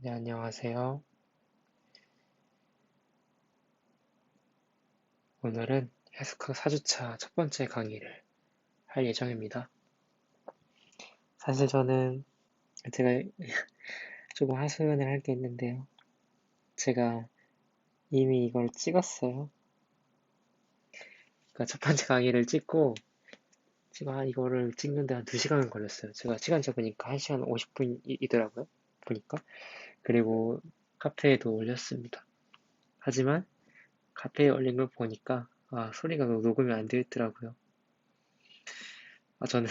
네, 안녕하세요. 오늘은 해수학 4주차 첫 번째 강의를 할 예정입니다. 사실 저는 제가 조금 하소연을 할 게 있는데요. 제가 이미 이걸 찍었어요. 그러니까 첫 번째 강의를 찍고 제가 이거를 찍는데 한 2시간은 걸렸어요. 제가 시간 재보니까 1시간 50분이더라고요. 보니까. 그리고 카페에도 올렸습니다. 하지만 카페에 올린 걸 보니까 소리가 녹음이 안 되어 있더라고요. 저는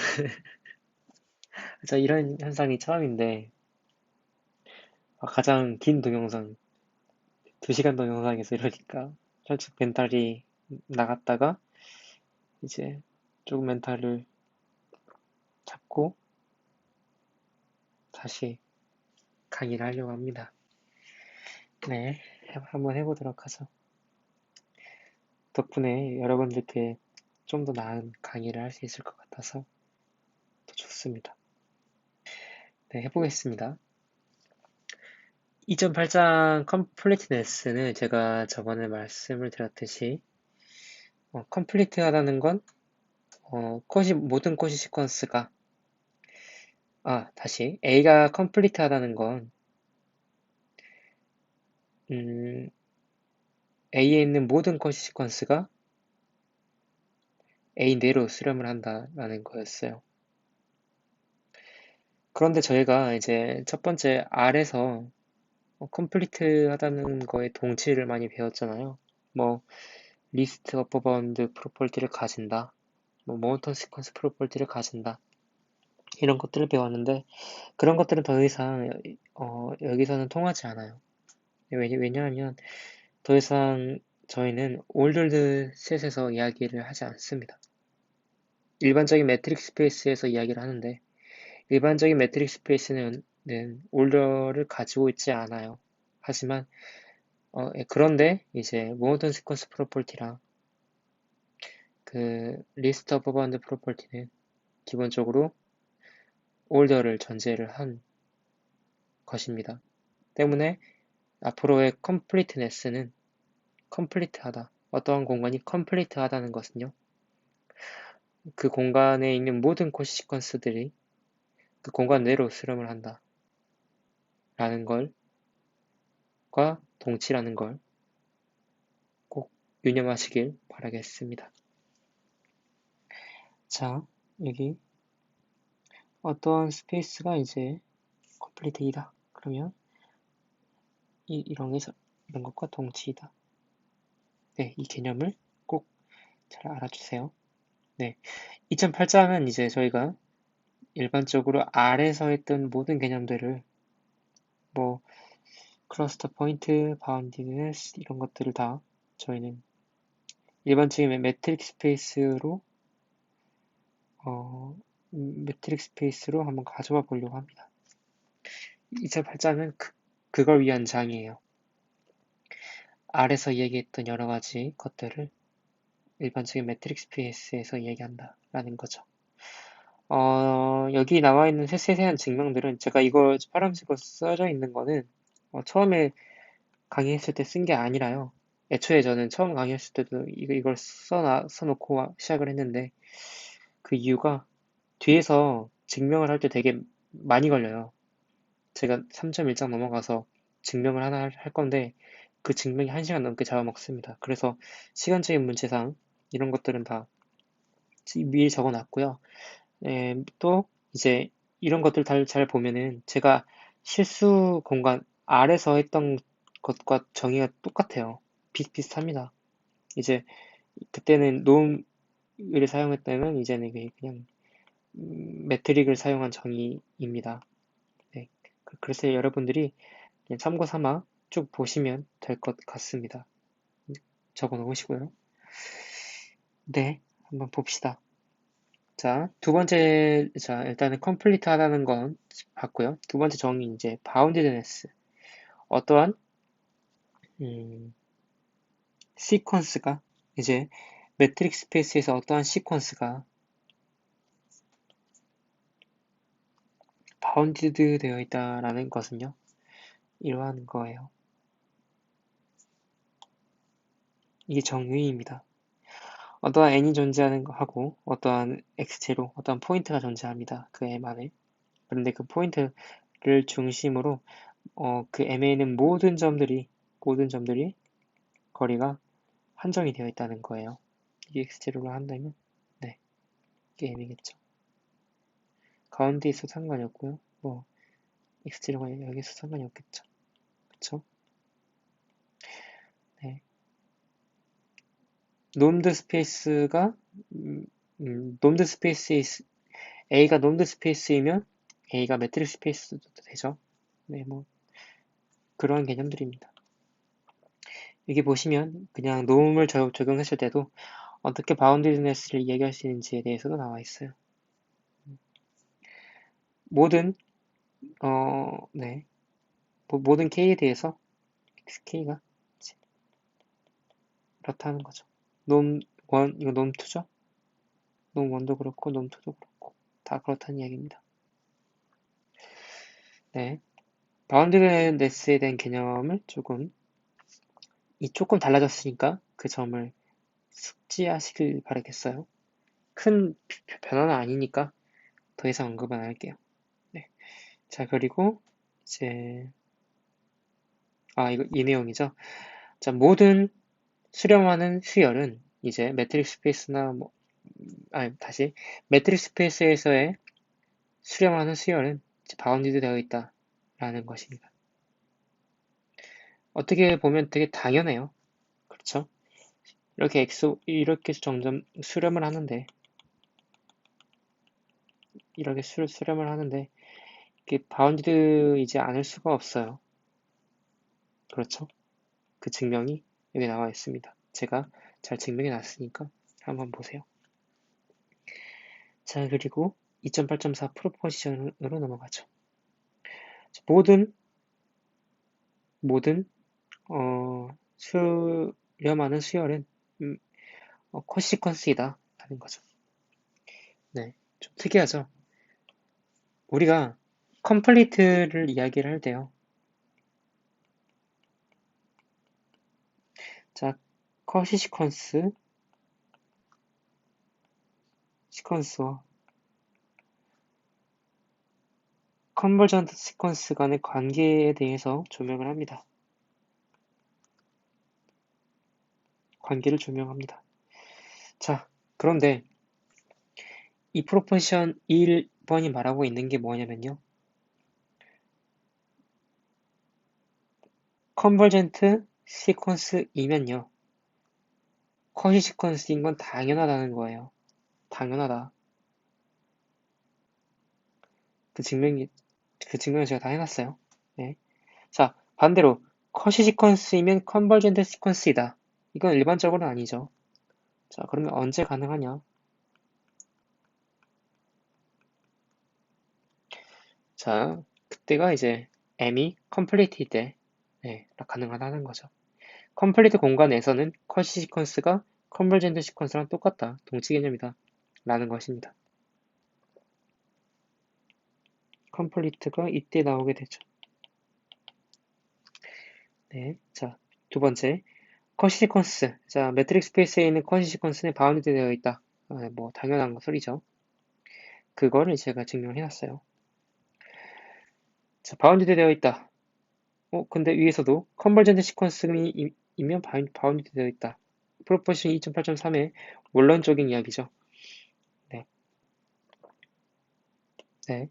저 이런 현상이 처음인데 가장 긴 동영상, 2시간 동영상에서 이러니까 살짝 멘탈이 나갔다가 이제 조금 멘탈을 잡고 다시 강의를 하려고 합니다. 네, 한번 해보도록 하죠. 덕분에 여러분들께 좀 더 나은 강의를 할 수 있을 것 같아서 더 좋습니다. 네, 해보겠습니다. 2.8장 컴플리트네스는 제가 저번에 말씀을 드렸듯이 컴플리트하다는 건 모든 코시 시퀀스가 다시 A가 컴플리트하다는 건 A에 있는 모든 코시 시퀀스가 A 내로 수렴을 한다라는 거였어요. 그런데 저희가 이제 첫 번째 R에서 컴플리트하다는 거에 동치를 많이 배웠잖아요. 뭐 리스트 어퍼 바운드 프로퍼티를 가진다, 뭐 모노톤 시퀀스 프로퍼티를 가진다 이런 것들을 배웠는데 그런 것들은 더 이상 여기서는 통하지 않아요. 왜냐하면 더 이상 저희는 올더드 셋에서 이야기를 하지 않습니다. 일반적인 매트릭 스페이스에서 이야기를 하는데 일반적인 매트릭 스페이스는 올더를 가지고 있지 않아요. 하지만 그런데 이제 모노톤 시퀀스 프로퍼티랑 그 리스트 오브 바운드 프로퍼티는 기본적으로 올더를 전제를 한 것입니다. 때문에 앞으로의 컴플리트네스는 컴플리트하다. 어떠한 공간이 컴플리트하다는 것은요. 그 공간에 있는 모든 코시 시퀀스들이 그 공간 내로 수렴을 한다. 라는 걸과 동치라는 걸 꼭 유념하시길 바라겠습니다. 자, 여기 어떠한 스페이스가 이제 컴플리트이다. 그러면 이런 것과 동치이다. 네, 이 개념을 꼭 잘 알아주세요. 네, 2008장은 이제 저희가 일반적으로 R에서 했던 모든 개념들을 뭐 클러스터 포인트, 바운디드네스 이런 것들을 다 저희는 일반적인 매트릭 스페이스로 매트릭 스페이스로 한번 가져와 보려고 합니다. 2008장은 그걸 위한 장이에요. R에서 얘기했던 여러 가지 것들을 일반적인 매트릭 스페이스에서 얘기한다라는 거죠. 여기 나와 있는 세세한 증명들은 제가 이거 파란색으로 써져 있는 거는 처음에 강의했을 때 쓴 게 아니라요. 애초에 저는 처음 강의했을 때도 이걸 써놓고 시작을 했는데 그 이유가 뒤에서 증명을 할 때 되게 많이 걸려요. 제가 3.1장 넘어가서 증명을 하나 할 건데 그 증명이 1시간 넘게 잡아먹습니다. 그래서 시간적인 문제상 이런 것들은 다 미리 적어놨고요. 또 이제 이런 것들 잘 보면은 제가 실수 공간 아래서 했던 것과 정의가 똑같아요. 비슷비슷합니다. 이제 그때는 노음을 사용했다면 이제는 그냥 매트릭을 사용한 정의입니다. 네. 그래서 여러분들이 그냥 참고 삼아 쭉 보시면 될 것 같습니다. 적어 놓으시고요. 네, 한번 봅시다. 자, 일단은 컴플리트 하다는 건 봤고요. 두 번째 정의 이제 바운디드네스. 어떠한 시퀀스가 이제 매트릭 스페이스에서 어떠한 시퀀스가 바운디드 되어 있다라는 것은요. 이러한 거예요. 이게 정의입니다. 어떠한 n이 존재하는 거 하고 어떠한 x제로 어떠한 포인트가 존재합니다. 그 m 안에. 그런데 그 포인트를 중심으로 그 m에 있는 모든 점들이 거리가 한정이 되어 있다는 거예요. 이게 x제로로 한다면 네, 이게 m이겠죠. 가운데 있어도 상관이 없고요. 뭐 x제로가 여기서 상관이 없겠죠. 그쵸? 네. 놈드 스페이스가 놈드 스페이스 A가 놈드 스페이스이면 A가 매트릭스 스페이스도 되죠. 네, 뭐 그런 개념들입니다. 여기 보시면 그냥 놈을 적용했을 때도 어떻게 바운디드네스를 이야기할 수 있는지에 대해서도 나와 있어요. 모든 네, 모든 K에 대해서 K가 그렇다는 거죠. 놈 1, 이거 놈 2죠? 놈 1도 그렇고 놈 2도 그렇고 다 그렇다는 이야기입니다. 네, 바운드네스에 대한 개념을 조금 달라졌으니까 그 점을 숙지하시길 바라겠어요. 큰 변화는 아니니까 더 이상 언급은 안 할게요. 네. 자, 그리고 이제 이거 이 내용이죠. 자, 모든 수렴하는 수열은 이제 매트릭스 스페이스나 다시 매트릭스 스페이스에서의 수렴하는 수열은 이제 바운디드 되어 있다라는 것입니다. 어떻게 보면 되게 당연해요. 그렇죠? 이렇게 점점 수렴을 하는데 이게 바운디드이지 않을 수가 없어요. 그렇죠? 그 증명이 여기 나와 있습니다. 제가 잘 증명해 놨으니까 한번 보세요. 자, 그리고 2.8.4 프로포지션으로 넘어가죠. 모든 수렴하는 수열은 코시퀀스이다 라는 거죠. 네, 좀 특이하죠? 우리가 컴플리트를 이야기를 할 때요. 자, 시퀀스와 컨버전트 시퀀스 간의 관계에 대해서 조명을 합니다. 관계를 조명합니다. 자, 그런데 이 프로포지션 1번이 말하고 있는 게 뭐냐면요. 컨버전트 시퀀스이면요. 컷이 시퀀스인 건 당연하다는 거예요. 당연하다. 그 증명을 제가 다 해놨어요. 네. 자, 반대로 컷이 시퀀스이면 컨버전트 시퀀스이다. 이건 일반적으로는 아니죠. 자, 그러면 언제 가능하냐? 자, 그때가 이제 m이 컴플리트일 때 가능하다는 거죠. 컴플리트 공간에서는 컷 시퀀스가 컨버전트 시퀀스랑 똑같다. 동치 개념이다. 라는 것입니다. 컴플리트가 이때 나오게 되죠. 네, 자, 두 번째, 컷 시퀀스. 자, 매트릭 스페이스에 있는 컷 시퀀스는 바운드 되어 있다. 뭐 당연한 소리죠. 그거를 제가 증명해놨어요. 자, 바운드 되어 있다. 근데 위에서도 컨버전트 시퀀스이면 바운드 되어 있다. 프로포션 2.8.3의 원론적인 이야기죠. 네. 네.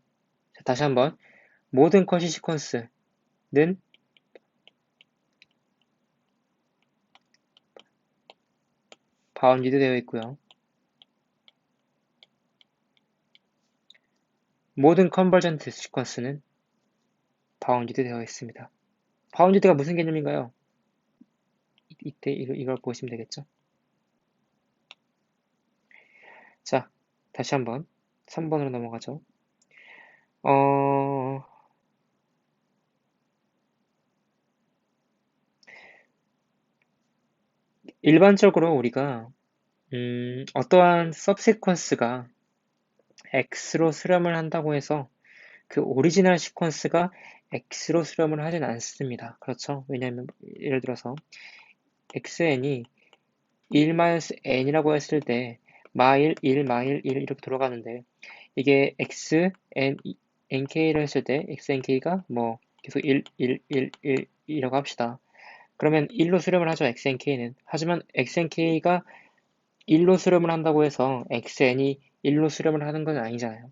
자, 다시 한번. 모든 컷 시퀀스는 바운디드 되어 있고요. 모든 컨버전트 시퀀스는 바운디드 되어 있습니다. 바운디드가 무슨 개념인가요? 이때 이걸 보시면 되겠죠? 자, 다시 한번 3번으로 넘어가죠. 일반적으로 우리가 어떠한 서브시퀀스가 X로 수렴을 한다고 해서 그 오리지널 시퀀스가 x로 수렴을 하진 않습니다. 그렇죠? 왜냐하면 예를 들어서 xn이 1-n이라고 했을 때 마일 1, 마일 1 이렇게 돌아가는데 이게 nk를 했을 때 xnk가 뭐 계속 1, 1, 1, 1이라고 합시다. 그러면 1로 수렴을 하죠, xnk는. 하지만 xnk가 1로 수렴을 한다고 해서 xn이 1로 수렴을 하는 건 아니잖아요.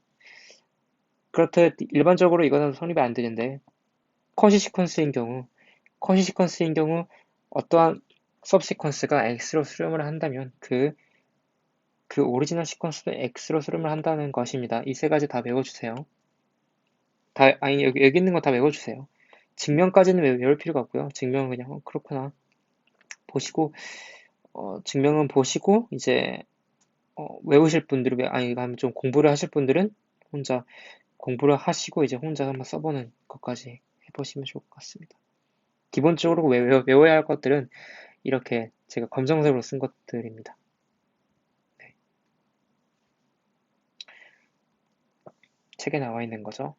그렇듯 일반적으로 이거는 성립이 안 되는데 컷시 시퀀스인 경우 어떠한 서브시퀀스가 x로 수렴을 한다면 그 오리지널 시퀀스도 x로 수렴을 한다는 것입니다. 이 세 가지 다 외워주세요. 아니 여기 있는 거 다 외워주세요. 증명까지는 외울 필요가 없고요. 증명은 그냥 그렇구나 보시고 증명은 보시고 이제 외우실 분들은 아니 좀 공부를 하실 분들은 혼자 공부를 하시고 이제 혼자 한번 써보는 것까지 해보시면 좋을 것 같습니다. 기본적으로 외워야 할 것들은 이렇게 제가 검정색으로 쓴 것들입니다. 네. 책에 나와 있는 거죠.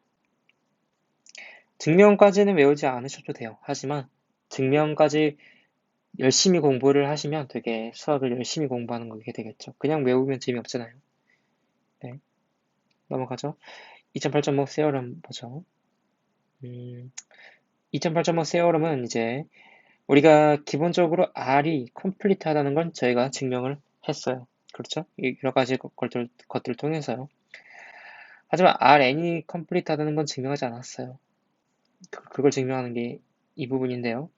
증명까지는 외우지 않으셔도 돼요. 하지만 증명까지 열심히 공부를 하시면 되게 수학을 열심히 공부하는 거게 되겠죠. 그냥 외우면 재미없잖아요. 네. 넘어가죠. 2008.5 세어럼 보죠. 2008.5 세어럼은 이제 우리가 기본적으로 R이 컴플리트하다는 건 저희가 증명을 했어요. 그렇죠? 여러 가지 것들을 통해서요. 하지만 RN이 컴플리트하다는 건 증명하지 않았어요. 그걸 증명하는 게 이 부분인데요.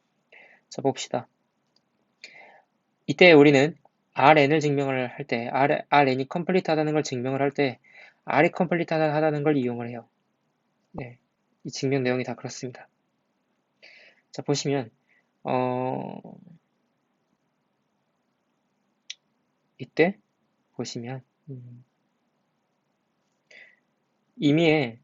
자, 봅시다. 이때 우리는 RN을 증명을 할 때, RN이 컴플리트하다는 걸 증명을 할 때, R이 컴플리트하다는 걸 이용을 해요. 네, 이 증명 내용이 다 그렇습니다. 자, 보시면 이때 보시면 임의의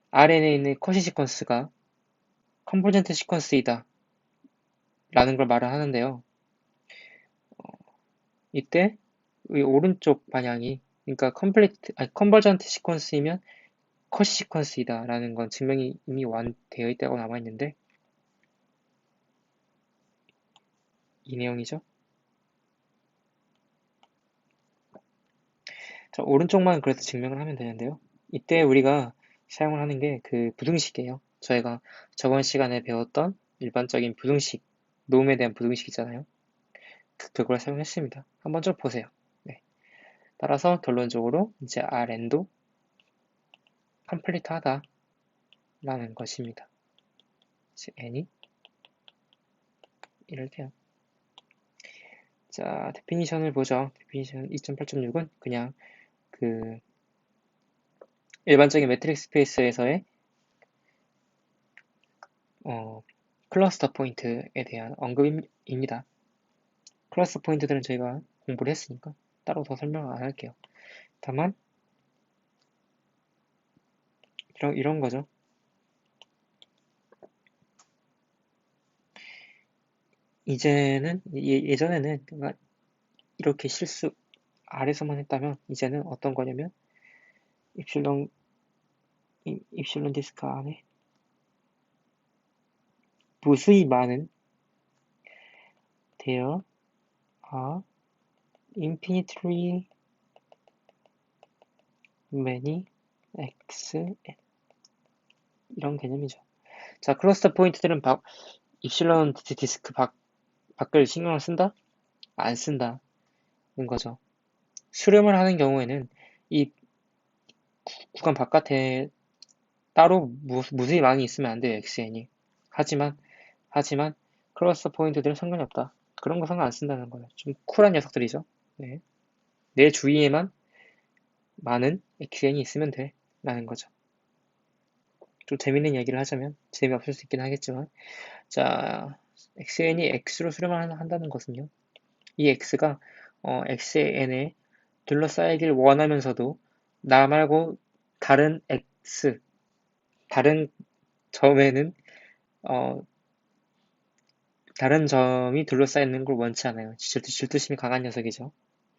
RNA에 있는 컷시 시퀀스가 컨버전트 시퀀스이다 라는 걸 말을 하는데요. 이때 이 오른쪽 방향이 그러니까 컨버전트 시퀀스이면 컷시 시퀀스이다 라는 건 증명이 이미 완되어 있다고 남아있는데 이 내용이죠. 자, 오른쪽만 그래서 증명을 하면 되는데요. 이때 우리가 사용을 하는 게 그 부등식이에요. 저희가 저번 시간에 배웠던 일반적인 부등식, 노음에 대한 부등식이잖아요. 그걸 사용했습니다. 한번 좀 보세요. 네. 따라서 결론적으로 이제 RN도 컴플리트하다 라는 것입니다. N이 이럴게요. 자, 데피니션을 보죠. 데피니션 2.8.6은 그냥 그 일반적인 매트릭스 스페이스에서의 클러스터 포인트에 대한 언급입니다. 클러스터 포인트들은 저희가 공부를 했으니까 따로 더 설명을 안 할게요. 다만 이런 거죠. 이제는 예전에는 이렇게 실수 아래서만 했다면 이제는 어떤 거냐면 입실론 디스크 안에 무수히 많은 there are infinitely many x 이런 개념이죠. 자, 클러스터 포인트들은 입실론 디스크 밖을 신경을 쓴다? 안 쓴다는 거죠. 수렴을 하는 경우에는 이 구간 바깥에 따로 무수히 많이 있으면 안 돼요, xn이. 하지만 클러스터 포인트들은 상관이 없다. 그런 거 상관 안 쓴다는 거예요. 좀 쿨한 녀석들이죠. 네. 내 주위에만 많은 xn이 있으면 돼. 라는 거죠. 좀 재밌는 얘기를 하자면 재미없을 수 있긴 하겠지만 자, xn이 x로 수렴을 한다는 것은요. 이 x가 xn에 둘러싸이길 원하면서도 나 말고 다른 x, 다른 점에는 다른 점이 둘러싸이는 걸 원치 않아요. 질투심이 강한 녀석이죠.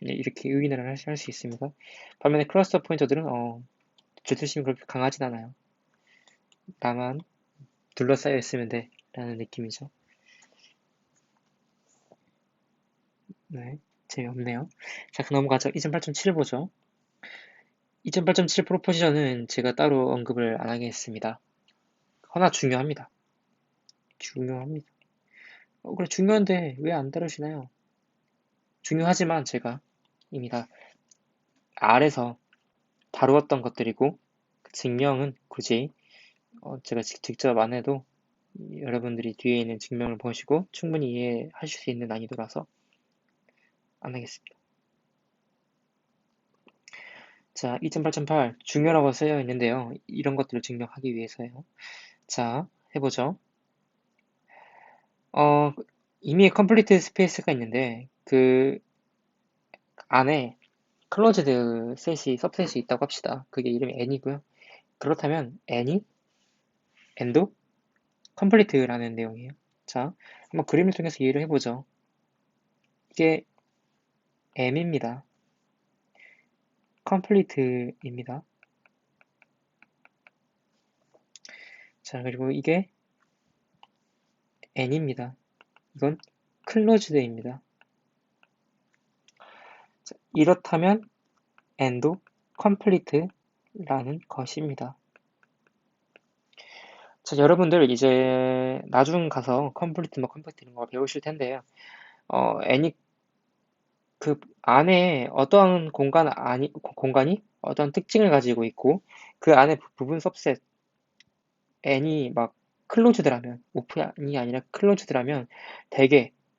이렇게 유인을 할 수 있습니다. 반면에 클러스터 포인터들은 주투심이 그렇게 강하진 않아요. 나만 둘러싸여 있으면 돼 라는 느낌이죠. 네, 재미없네요. 자, 그럼 넘어가죠. 2.8.7 보죠. 2.8.7 프로포지션은 제가 따로 언급을 안 하겠습니다. 허나 중요합니다. 중요합니다. 그래, 중요한데 왜 안 다루시나요? 중요하지만 제가 이미 다 아래서 다루었던 것들이고, 증명은 굳이 제가 직접 안 해도 여러분들이 뒤에 있는 증명을 보시고 충분히 이해하실 수 있는 난이도라서 안 하겠습니다. 자, 2.8.8 중요라고 쓰여 있는데요. 이런 것들을 증명하기 위해서요. 자, 해보죠. 이미 컴플리트 스페이스가 있는데 그 안에 클로즈드 셋이 서브셋이 있다고 합시다. 그게 이름이 n이고요. 그렇다면 n이 n도 컴플리트라는 내용이에요. 자, 한번 그림을 통해서 이해를 해보죠. 이게 m입니다. 컴플리트입니다. 자, 그리고 이게 n입니다. 이건 클로즈드입니다. 자, 이렇다면 n도 컴플리트라는 것입니다. 자, 여러분들 이제 나중 가서 컴플리트 이런 거 배우실 텐데요. n이 그 안에 어떠한 공간이 어떠한 특징을 가지고 있고 그 안에 부분 सब셋 n이 막 클로즈드라면 오픈이 아니라 클로즈드라면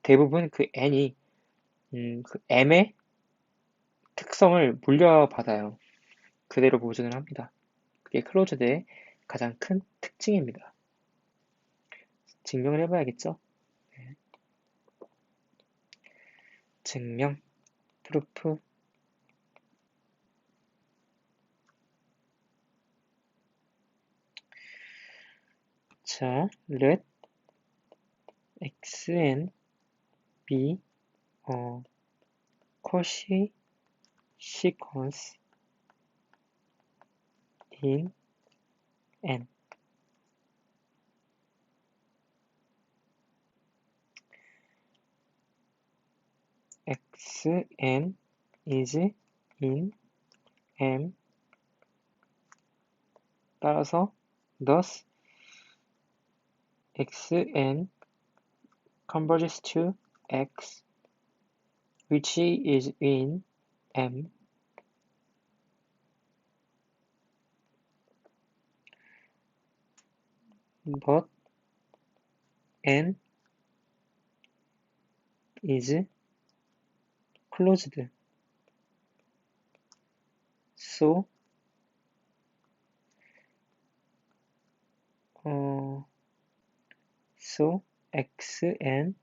대부분 그 n이 그 m의 특성을 물려받아요. 그대로 보존을 합니다. 그게 클로즈드의 가장 큰 특징입니다. 증명을 해봐야겠죠? 증명, 프루프. 자, let xn be a Cauchy sequence in n. xn is in m. 따라서 thus xn converges to x which is in m. but n is closed. So xn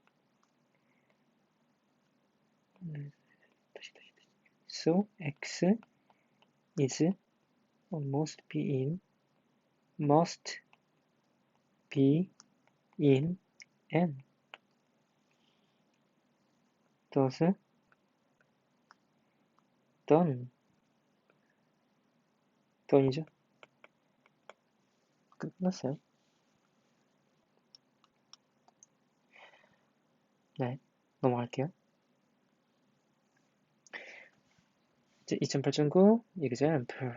so x is must be in n. thus done이죠. 끝났어요. 네, 넘어갈게요. 이제 2.8.9 example.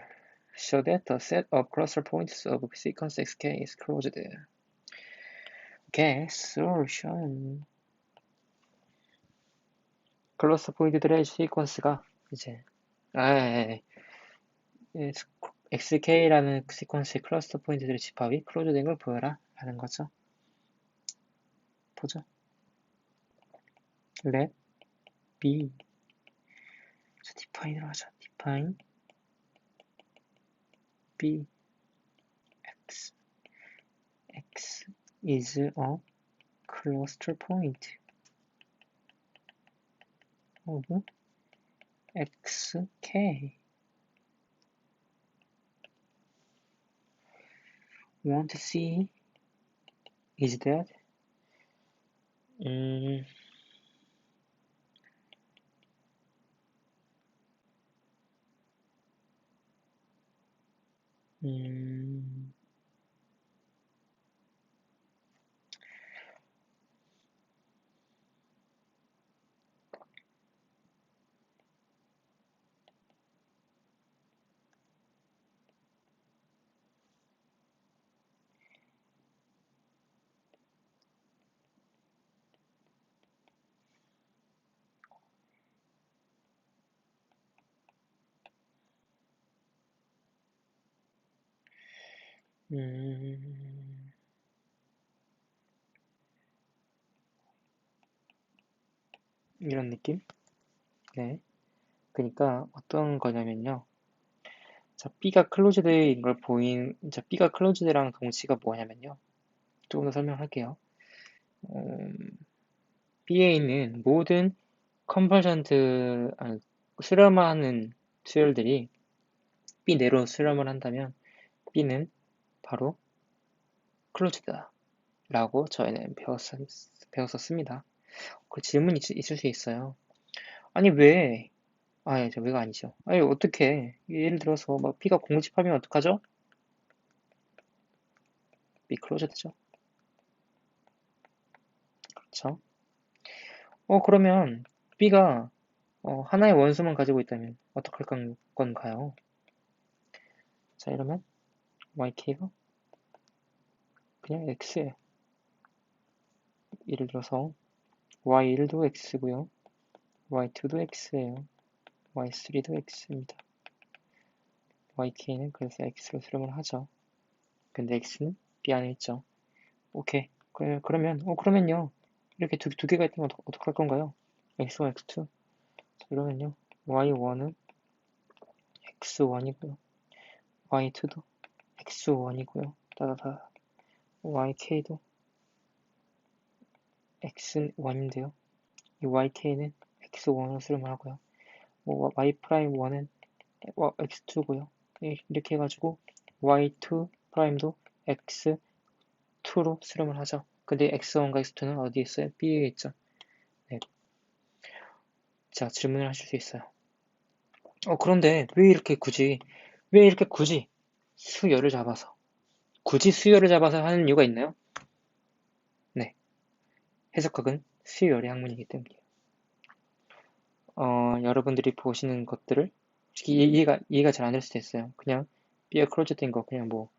Show that the set of cluster points of sequence xk is closed. Okay, solution. 클러스터 포인트들의 시퀀스가 이제 xk라는 시퀀스의 클러스터 포인트들의 집합이 클로즈된 걸 보여라 라는 거죠. 보죠. let b. 자, define으로 하죠. define b x is a cluster point of xk. Want to see is that 음, 음, 이런 느낌? 네. 그러니까 어떤 거냐면요. 자, B가 클로즈드인 걸 자, B가 클로즈드랑 동치가 뭐냐면요. 조금 더 설명할게요. B에 있는 모든 수렴하는 수열들이 B 내로 수렴을 한다면 B는 바로 클로즈다 라고 저희는 배웠었습니다. 그 질문이 있을 수 있어요. 아니 왜 저 왜가 아니죠. 아니 어떻게 예를 들어서 막 B가 공집하면 어떡하죠? B 클로즈드죠. 그렇죠. 그러면 B가 하나의 원소만 가지고 있다면 어떡할 건가요? 자, 이러면 YK가 그냥 X예요. 예를 들어서 Y1도 X고요. Y2도 X예요. Y3도 X입니다. YK는 그래서 X로 수렴을 하죠. 근데 X는 B 안에 있죠. 오케이. 그러면요. 이렇게 두 개가 있다면 어떡할 건가요? X1, X2. 이러면요. Y1은 X1이고요. Y2도 X1이고요. 따다다. YK도 X1인데요. 이 YK는 X1으로 수렴을 하고요. Y'1은 X2고요. 이렇게 해가지고 Y2 프라임도 X2로 수렴을 하죠. 근데 X1과 X2는 어디에 있어요? B에 있죠. 네. 자, 질문을 하실 수 있어요. 그런데 왜 이렇게 굳이 수열을 잡아서, 굳이 수열을 잡아서 하는 이유가 있나요? 네. 해석학은 수열의 학문이기 때문이에요. 여러분들이 보시는 것들을 솔직히 이해가 잘 안 될 수도 있어요. 그냥 B가 클로즈된 거 그냥 뭐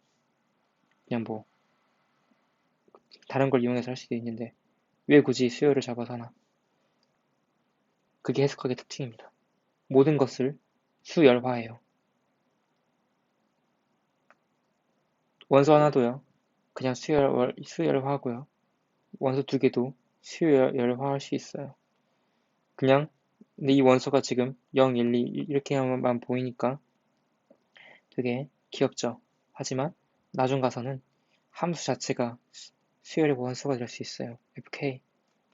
다른 걸 이용해서 할 수도 있는데 왜 굳이 수열을 잡아서 하나? 그게 해석학의 특징입니다. 모든 것을 수열화해요. 원소 하나도요. 그냥 수열화하고요. 원소 두 개도 수열화할 수 있어요. 그냥 근데 이 원소가 지금 0, 1, 2 이렇게만 보이니까 되게 귀엽죠. 하지만 나중 가서는 함수 자체가 수열의 원소가 될 수 있어요. fk,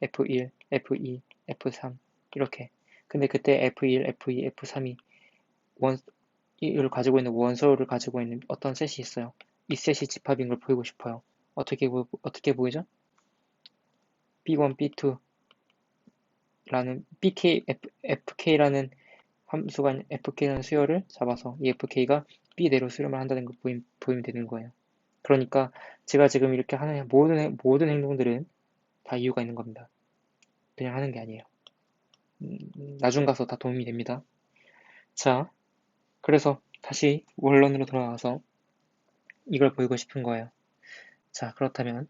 f1, f2, f3 이렇게. 근데 그때 f1, f2, f3이 이를 가지고 있는 원소를 가지고 있는 어떤 셋이 있어요. 이 셋이 집합인 걸 보이고 싶어요. 어떻게 보이죠? b1, b2라는 fk라는 함수가 fk라는 수열을 잡아서 이 fk가 b대로 수렴을 한다는 걸 보이면 되는 거예요. 그러니까 제가 지금 이렇게 하는 모든 행동들은 다 이유가 있는 겁니다. 그냥 하는 게 아니에요. 나중 가서 다 도움이 됩니다. 자, 그래서 다시 원론으로 돌아와서 이걸 보이고 싶은 거예요. 자, 그렇다면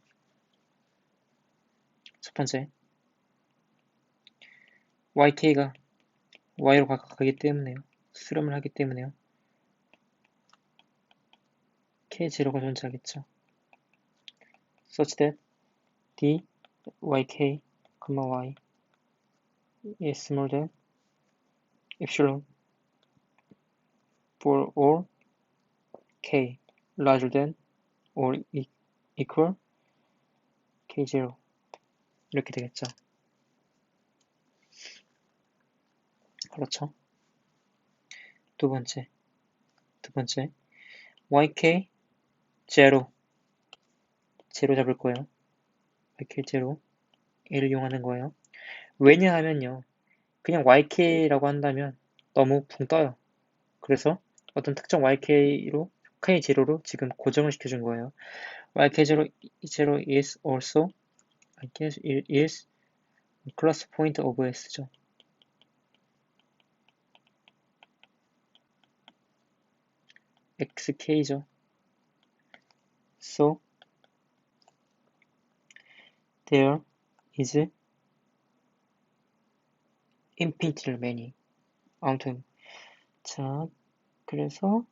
첫 번째, YK가 Y로 가기 때문에요. 수렴을 하기 때문에요. K0가 존재하겠죠. such that D, YK, Y is smaller than epsilon for all K larger than or equal K0 이렇게 되겠죠. 그렇죠. 두 번째, YK 제로 잡을 거예요. YK 제로 얘를 이용하는 거예요. 왜냐하면요. 그냥 YK라고 한다면 너무 붕 떠요. 그래서 어떤 특정 YK로 K0로 지금 고정을 시켜준 거예요. YK0 is also, is 클러스 포인트 오브 S죠. XK죠. So, there is infinitely many. 아무튼, 자, 그래서,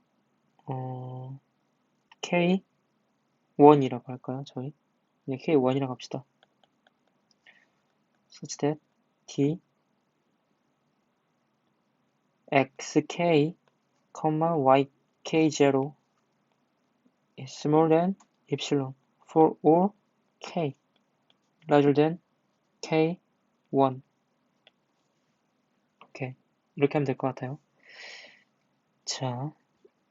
K1이라고 할까요, 저희? 네, K1이라고 합시다. such that D, XK, YK0 is smaller than epsilon for all K larger than K1. 오케이. 이렇게 하면 될 것 같아요. 자,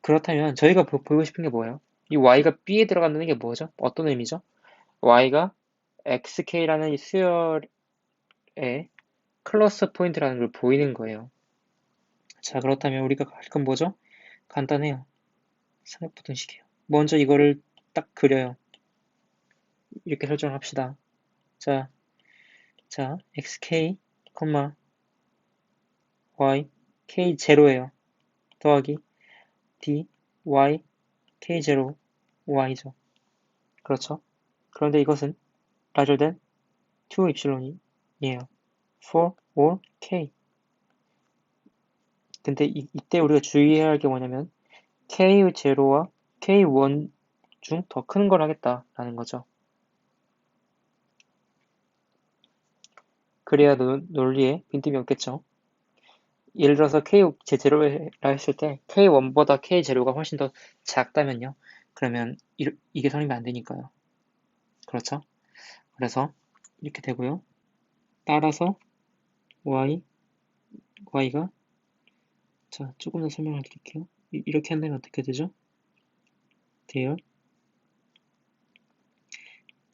그렇다면 저희가 보고 싶은 게 뭐예요? 이 y가 b에 들어간다는 게 뭐죠? 어떤 의미죠? y가 xk라는 이 수열의 클러스 포인트라는 걸 보이는 거예요. 자, 그렇다면 우리가 할 건 뭐죠? 간단해요. 삼각부등식이에요. 먼저 이거를 딱 그려요. 이렇게 설정을 합시다. 자, xk, y, k0예요. 더하기 d, y, k0, y죠. 그렇죠? 그런데 이것은 larger than 2 epsilon이에요. for all k. 근데 이때 우리가 주의해야 할 게 뭐냐면 k0와 k1 중 더 큰 걸 하겠다라는 거죠. 그래야 논리에 빈틈이 없겠죠. 예를 들어서 k0라 했을 때 k1보다 k0가 훨씬 더 작다면요. 그러면 이게 성립이 안 되니까요. 그렇죠? 그래서 이렇게 되고요. 따라서 y가 자 조금 더 설명을 드릴게요. 이렇게 한다면 어떻게 되죠? there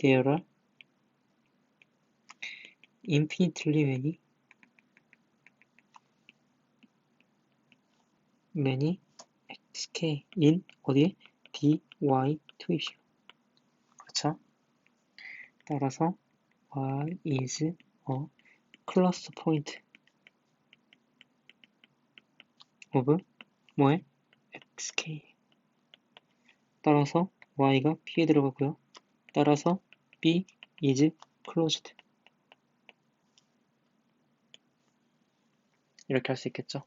are infinitely many xk in 어디에? dy to epsilon. 그렇죠? 따라서 y is a cluster point of 뭐에? xk. 따라서 y가 b에 들어가고요. 따라서 b is closed. 이렇게 할 수 있겠죠?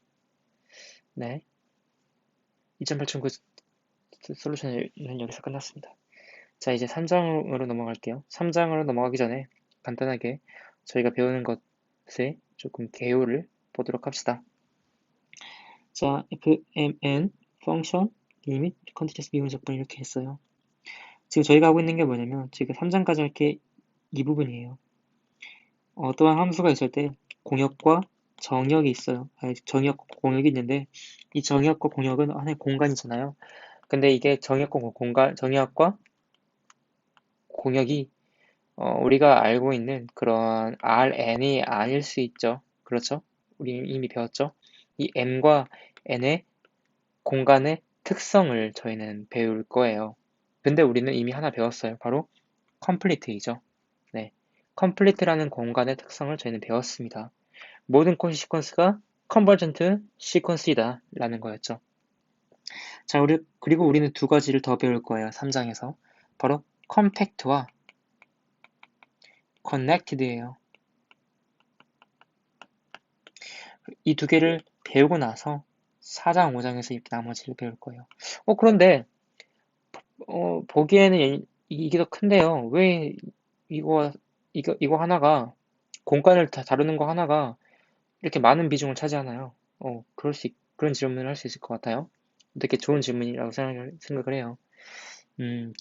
네. 2008.9 솔루션은 여기서 끝났습니다. 자, 이제 3장으로 넘어갈게요. 3장으로 넘어가기 전에 간단하게 저희가 배우는 것에 조금 개요를 보도록 합시다. 자, fmn, function, limit, continuous 미분 적분 이렇게 했어요. 지금 저희가 하고 있는 게 뭐냐면 지금 3장까지 할 게 이 부분이에요. 어떠한 함수가 있을 때 공역과 정역이 있어요. 정역과 공역이 있는데 이 정역과 공역은 하나의 공간이잖아요. 근데 이게 정역과 공역이 우리가 알고 있는 그런 Rn이 아닐 수 있죠. 그렇죠? 우리 이미 배웠죠? 이 M과 N의 공간의 특성을 저희는 배울 거예요. 근데 우리는 이미 하나 배웠어요. 바로 컴플리트이죠. 네. 컴플리트라는 공간의 특성을 저희는 배웠습니다. 모든 시퀀스가 컨버전트 시퀀스이다 라는 거였죠. 자, 그리고 우리는 두 가지를 더 배울 거예요. 3장에서. 바로 컴팩트와 connected예요. 이 두 개를 배우고 나서 4장, 5장에서 이렇게 나머지를 배울 거예요. 그런데 보기에는 이게 더 큰데요. 왜 이거 하나가 공간을 다루는 거 하나가 이렇게 많은 비중을 차지하나요? 그런 질문을 할 수 있을 것 같아요. 되게 좋은 질문이라고 생각을 해요.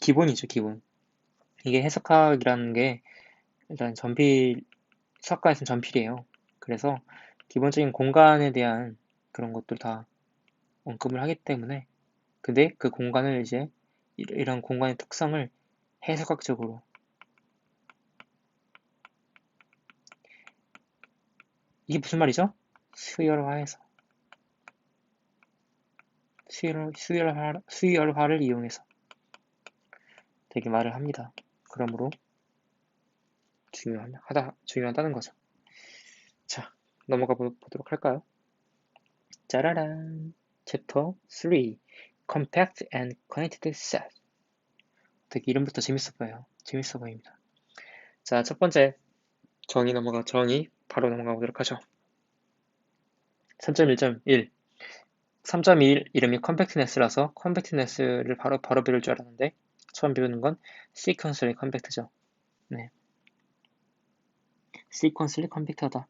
기본이죠, 기본. 이게 해석학이라는 게 일단 수학과에서는 전필이에요. 그래서 기본적인 공간에 대한 그런 것들 다 언급을 하기 때문에 근데 그 공간을 이제 이런 공간의 특성을 해석학적으로 이게 무슨 말이죠? 수열화해서 수열화를 이용해서 되게 말을 합니다. 그러므로 중요하다는 거죠. 자, 넘어가 보도록 할까요? 짜라란. 챕터 3. Compact and Connected Set. 되게 이름부터 재밌어 보입니다. 자, 첫 번째 정의 바로 넘어가 보도록 하죠. 3.1.1 3.21 이름이 컴팩트네스라서 컴팩트네스를 바로 배울 줄 알았는데 처음 배우는 건 시퀀슬리 컴팩트죠. 네. 시퀀슬리 컴팩트하다.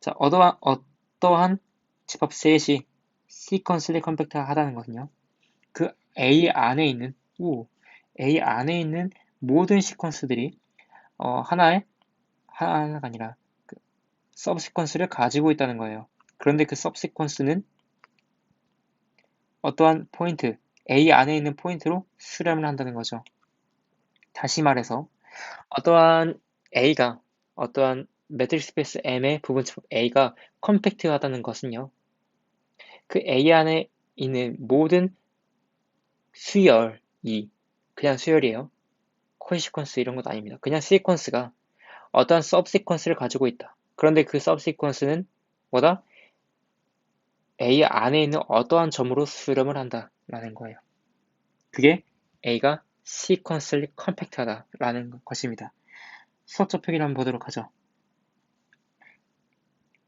자, 어떠한 집합 셋이 시퀀슬리 컴팩트하다는 것은요. 그 A 안에 있는 모든 시퀀스들이 하나가 아니라 그 서브시퀀스를 가지고 있다는 거예요. 그런데 그 서브시퀀스는 어떠한 포인트, A 안에 있는 포인트로 수렴을 한다는 거죠. 다시 말해서 어떠한 매트릭스 스페이스 M의 부분집합 A가 컴팩트하다는 것은요. 그 A 안에 있는 모든 수열이 그냥 수열이에요. 코시퀀스 이런 것도 아닙니다. 그냥 시퀀스가 어떠한 서브시퀀스를 가지고 있다. 그런데 그 서브시퀀스는 뭐다? A 안에 있는 어떠한 점으로 수렴을 한다라는 거예요. 그게 A가 sequentially compact하다라는 것입니다. 수학적 표기를 한번 보도록 하죠.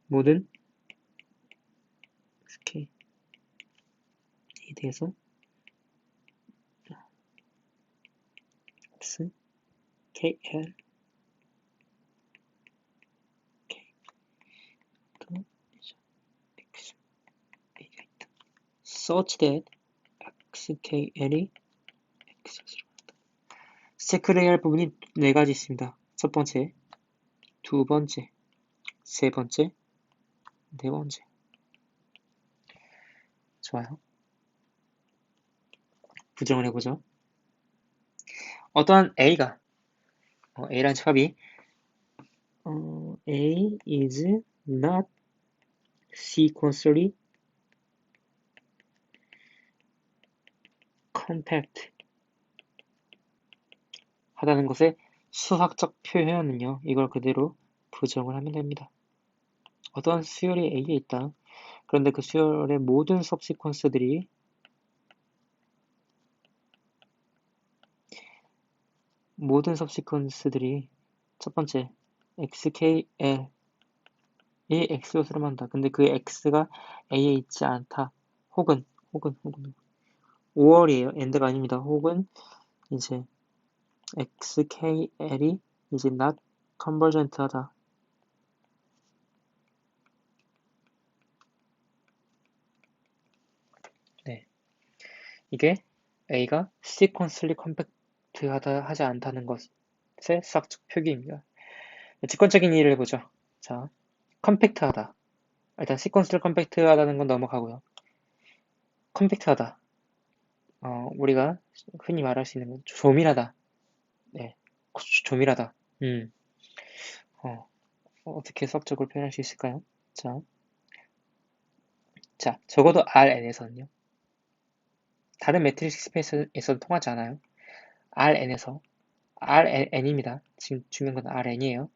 모든 K에 대해서 X, K, L, K, 또 X, A가 있다. Such that X, K, L이 X로 체크를 해야 할 부분이 네 가지 있습니다. 첫 번째, 두 번째, 세 번째, 네 번째. 좋아요. 부정을 해보죠. 어떠한 A가 A라는 집합이 A is not sequentially compact 하다는 것의 수학적 표현은요. 이걸 그대로 부정을 하면 됩니다. 어떠한 수열이 A에 있다. 그런데 그 수열의 모든 subsequence들이 첫 번째 XKL이 X로 수렴한다. 근데 그 X가 A에 있지 않다. 혹은 5월이에요. 엔드가 아닙니다. 혹은 이제 XKL이 이제 not convergent 하다. 네. 이게 A가 sequentially compact하다 하지 않다는 것의 수학적 표기입니다. 직관적인 이해를 해보죠. 자, 컴팩트하다. 일단 sequentially compact하다는 건 넘어가고요. 컴팩트하다. 우리가 흔히 말할 수 있는 건 조밀하다. 네, 조밀하다. 어떻게 수학적으로 표현할 수 있을까요? 자, 적어도 Rn에서는요. 다른 매트릭스 스페이스에서는 통하지 않아요. Rn입니다. 지금 중요한 건 Rn이에요.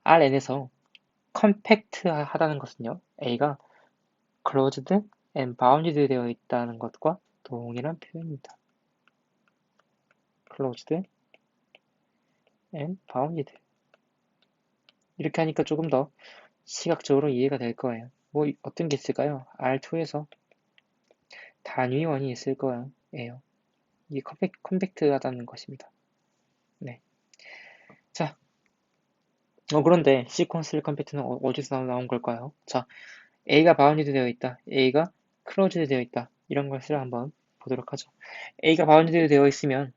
Rn에서 컴팩트 하다는 것은요. A가 closed and bounded 되어 있다는 것과 동일한 표현입니다. closed and bounded. 이렇게 하니까 조금 더 시각적으로 이해가 될 거예요. 뭐 어떤 게 있을까요? R2에서 단위원이 있을 거예요. 이게 컴팩트하다는 것입니다. 네. 자, 그런데 시퀀스 컴팩트는 어디서 나온 걸까요? 자, A가 바운디드 되어 있다. A가 클로즈드 되어 있다. 이런 것을 한번 보도록 하죠. A가 바운디드 되어 있으면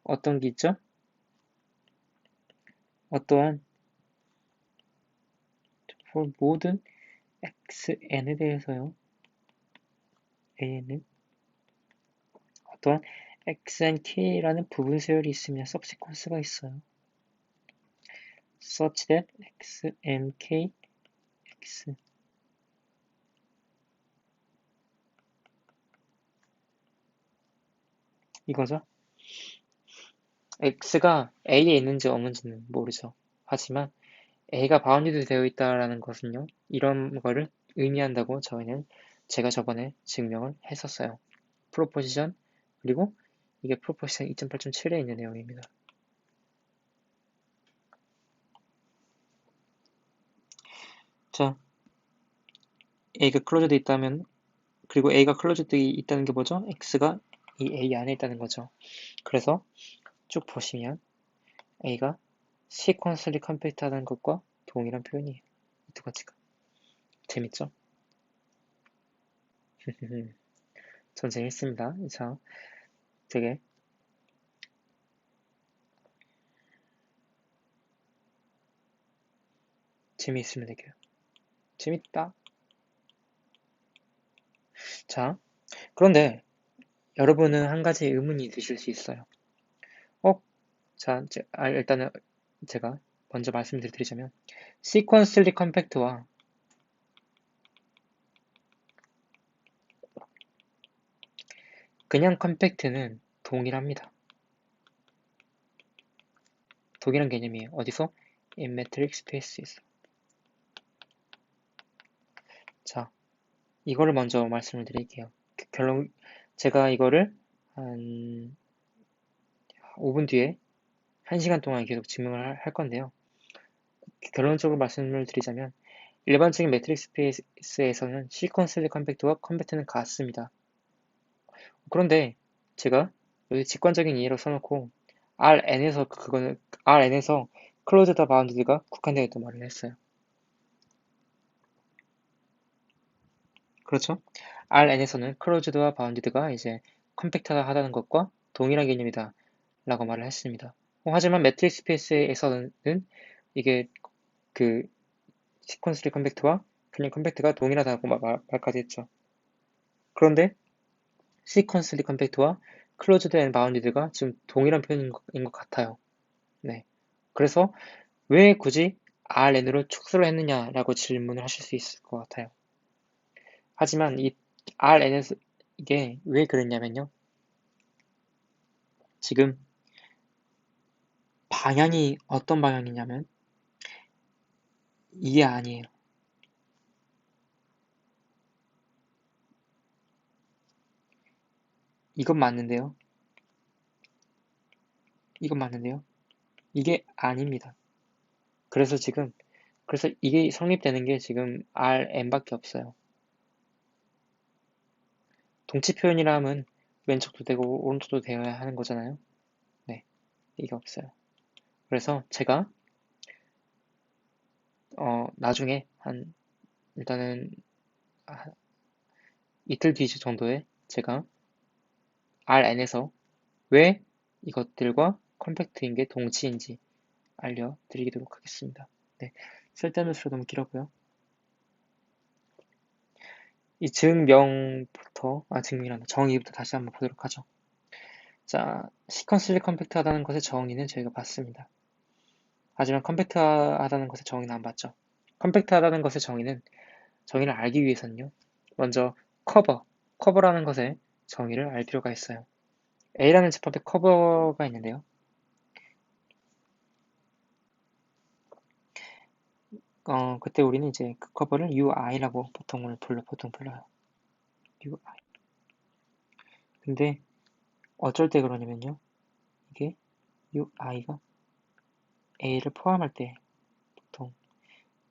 어떤 게 있죠? 어떠한 모든 xn에 대해서요. a는 어떠한 xn k라는 부분 세열이 있으면 subsequence가 있어요. such that xn k x 이거죠. x가 a에 있는지 없는지는 모르죠. 하지만 a가 바운디드 되어 있다라는 것은요, 이런 거를 의미한다고 제가 저번에 증명을 했었어요. 프로포지션, 그리고 이게 프로포지션 2.8.7에 있는 내용입니다. 자, a가 클로즈돼 있다면, 그리고 a가 클로즈돼 있다는 게 뭐죠? x가 이 a 안에 있다는 거죠. 그래서 쭉 보시면 a가 시퀀슬리 컴팩트하다는 것과 동일한 표현이에요. 이 두 가지가. 재밌죠? 전 재밌습니다. 자, 되게 재미있으면 되게요. 재밌다. 자, 그런데 여러분은 한 가지 의문이 드실 수 있어요. 자, 일단은 제가 먼저 말씀드리자면 시퀀슬리 컴팩트와 그냥 컴팩트는 동일합니다. 동일한 개념이에요. 어디서? In metric spaces. 자, 이거를 먼저 말씀을 드릴게요. 결론, 제가 이거를 한 5분 뒤에 1시간 동안 계속 증명을 할 건데요. 결론적으로 말씀을 드리자면 일반적인 매트릭 스페이스에서는 시퀀슬리 컴팩트와 컴팩트는 같습니다. 그런데 제가 여기 직관적인 예로 써놓고 RN에서 클로즈드 바운드드가 국한되어 있다고 말을 했어요. 그렇죠? RN에서는 클로즈드와 바운드드가 이제 컴팩트하다는 것과 동일한 개념이다 라고 말을 했습니다. 하지만 매트릭 스페이스에서는 이게 그 시퀀슬리 컴팩트와 그냥 컴팩트가 동일하다고 말까지 했죠. 그런데 시퀀슬리 컴팩트와 클로즈드 앤 바운디드가 지금 동일한 표현인 것 같아요. 네. 그래서 왜 굳이 RN으로 축소를 했느냐라고 질문을 하실 수 있을 것 같아요. 하지만 이 RN에서 이게 왜 그랬냐면요. 지금 방향이 어떤 방향이냐면 이게 아니에요. 이건 맞는데요. 이건 맞는데요. 이게 아닙니다. 그래서 이게 성립되는 게 지금 RN밖에 없어요. 동치 표현이라면 왼쪽도 되고 오른쪽도 되어야 하는 거잖아요. 네, 이게 없어요. 그래서 제가 나중에 일단은 이틀 뒤 정도에 제가 RN에서 왜 이것들과 컴팩트인 게 동치인지 알려드리도록 하겠습니다. 네, 쓸데없이 너무 길었고요. 이 증명이란다. 정의부터 다시 한번 보도록 하죠. 자, 시퀀슬리 컴팩트하다는 것의 정의는 저희가 봤습니다. 하지만 컴팩트하다는 것의 정의는 안 봤죠. 컴팩트하다는 것의 정의를 알기 위해서는요. 먼저 커버라는 것의 정의를 알 필요가 있어요. A라는 집합에 커버가 있는데요. 그때 우리는 이제 그 커버를 UI라고 보통 불러요. UI. 근데 어쩔 때 그러냐면요. 이게 UI가 A를 포함할 때 보통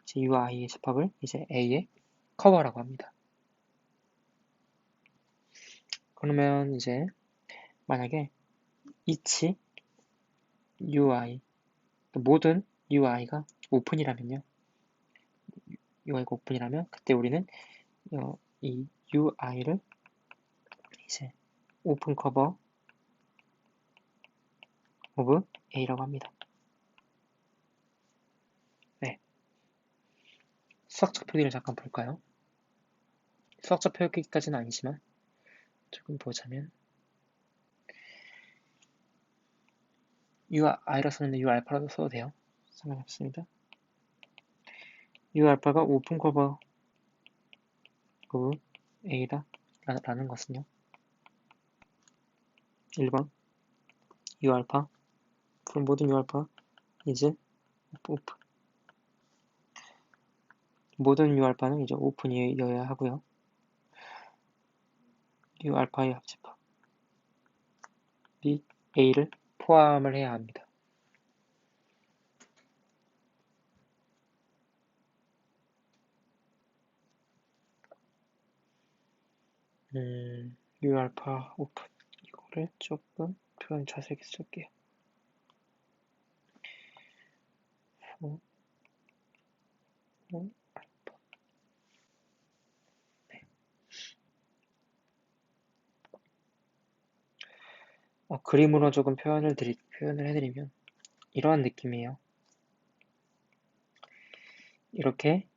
이제 UI의 집합을 이제 A의 커버라고 합니다. 그러면 이제 만약에 each UI 모든 UI가 오픈이라면요. UI가 오픈이라면 그때 우리는 이 UI를 이제 오픈 커버 오브 A라고 합니다. 네. 수학적 표기를 잠깐 볼까요? 수학적 표기까지는 아니지만 조금 보자면 U이라 썼는데 U알파라도 써도 돼요. 상관없습니다. U알파가 오픈 커버 오브 A다 라는 것은요. 1번 U 알파. 그럼 모든 U 알파 이제 오픈. 모든 U 알파는 이제 오픈이어야 하고요. U 알파의 합집합 이 A를 포함을 해야 합니다. U 알파 오픈. 이거를 조금 표현 자세하게 쓸게요. 알파. 네. 그림으로 조금 표현을 해드리면 이러한 느낌이에요. 이렇게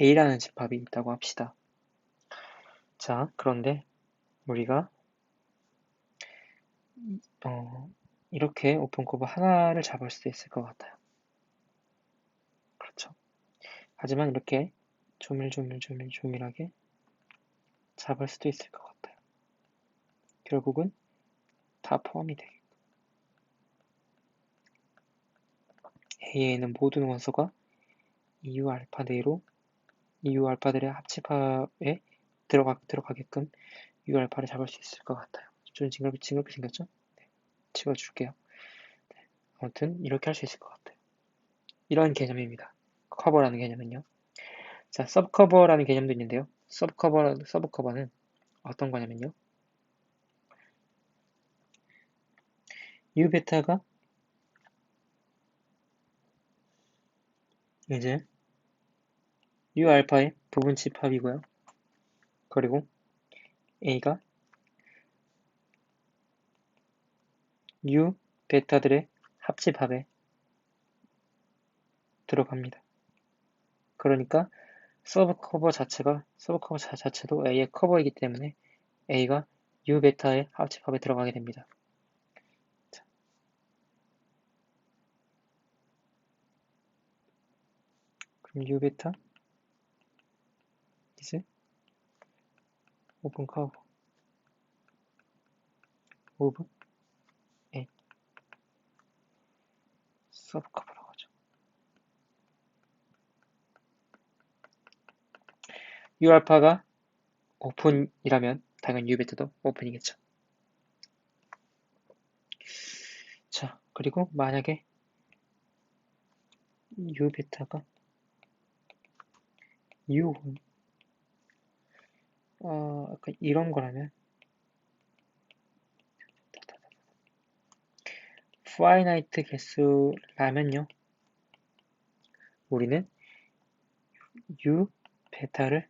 A라는 집합이 있다고 합시다. 자, 그런데 우리가 이렇게 오픈 커버 하나를 잡을 수도 있을 것 같아요. 그렇죠. 하지만 이렇게 조밀조밀하게 잡을 수도 있을 것 같아요. 결국은 다 포함이 되겠고 A에 있는 모든 원소가 EU 알파 내로 EU 알파들의 합집합에 들어가게끔 EU 알파를 잡을 수 있을 것 같아요. 좀 징그럽게 생겼죠? 네, 지워줄게요. 네, 아무튼 이렇게 할 수 있을 것 같아요. 이런 개념입니다. 커버라는 개념은요. 자, 서브커버라는 개념도 있는데요. 서브커버는 어떤 거냐면요. U 베타가 이제 U 알파의 부분 집합이고요. 그리고 A가 U 베타들의 합집합에 들어갑니다. 그러니까 서브 커버 자체도 A의 커버이기 때문에 A가 U 베타의 합집합에 들어가게 됩니다. 자. 그럼 U 베타 이제 오픈 커버 오브 A 서브 커버라고 하죠. U 알파가 오픈이라면 당연히 U 베타도 오픈이겠죠. 자, 그리고 만약에 U 베타가 U1 약간 이런 거라면 파이나이트 개수라면요. 우리는 U 베타를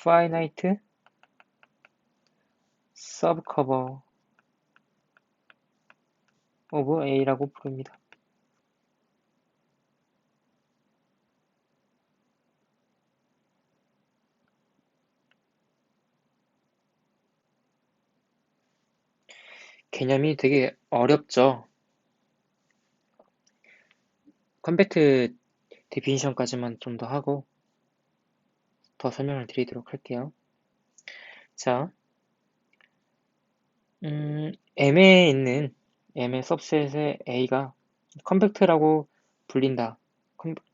파이나이트 서브커버 오브 A라고 부릅니다. 개념이 되게 어렵죠. 컴팩트 데피니션까지만 좀 더 하고 더 설명을 드리도록 할게요. 자, M에 있는 M의 सब셋의 A가 컴팩트라고 불린다.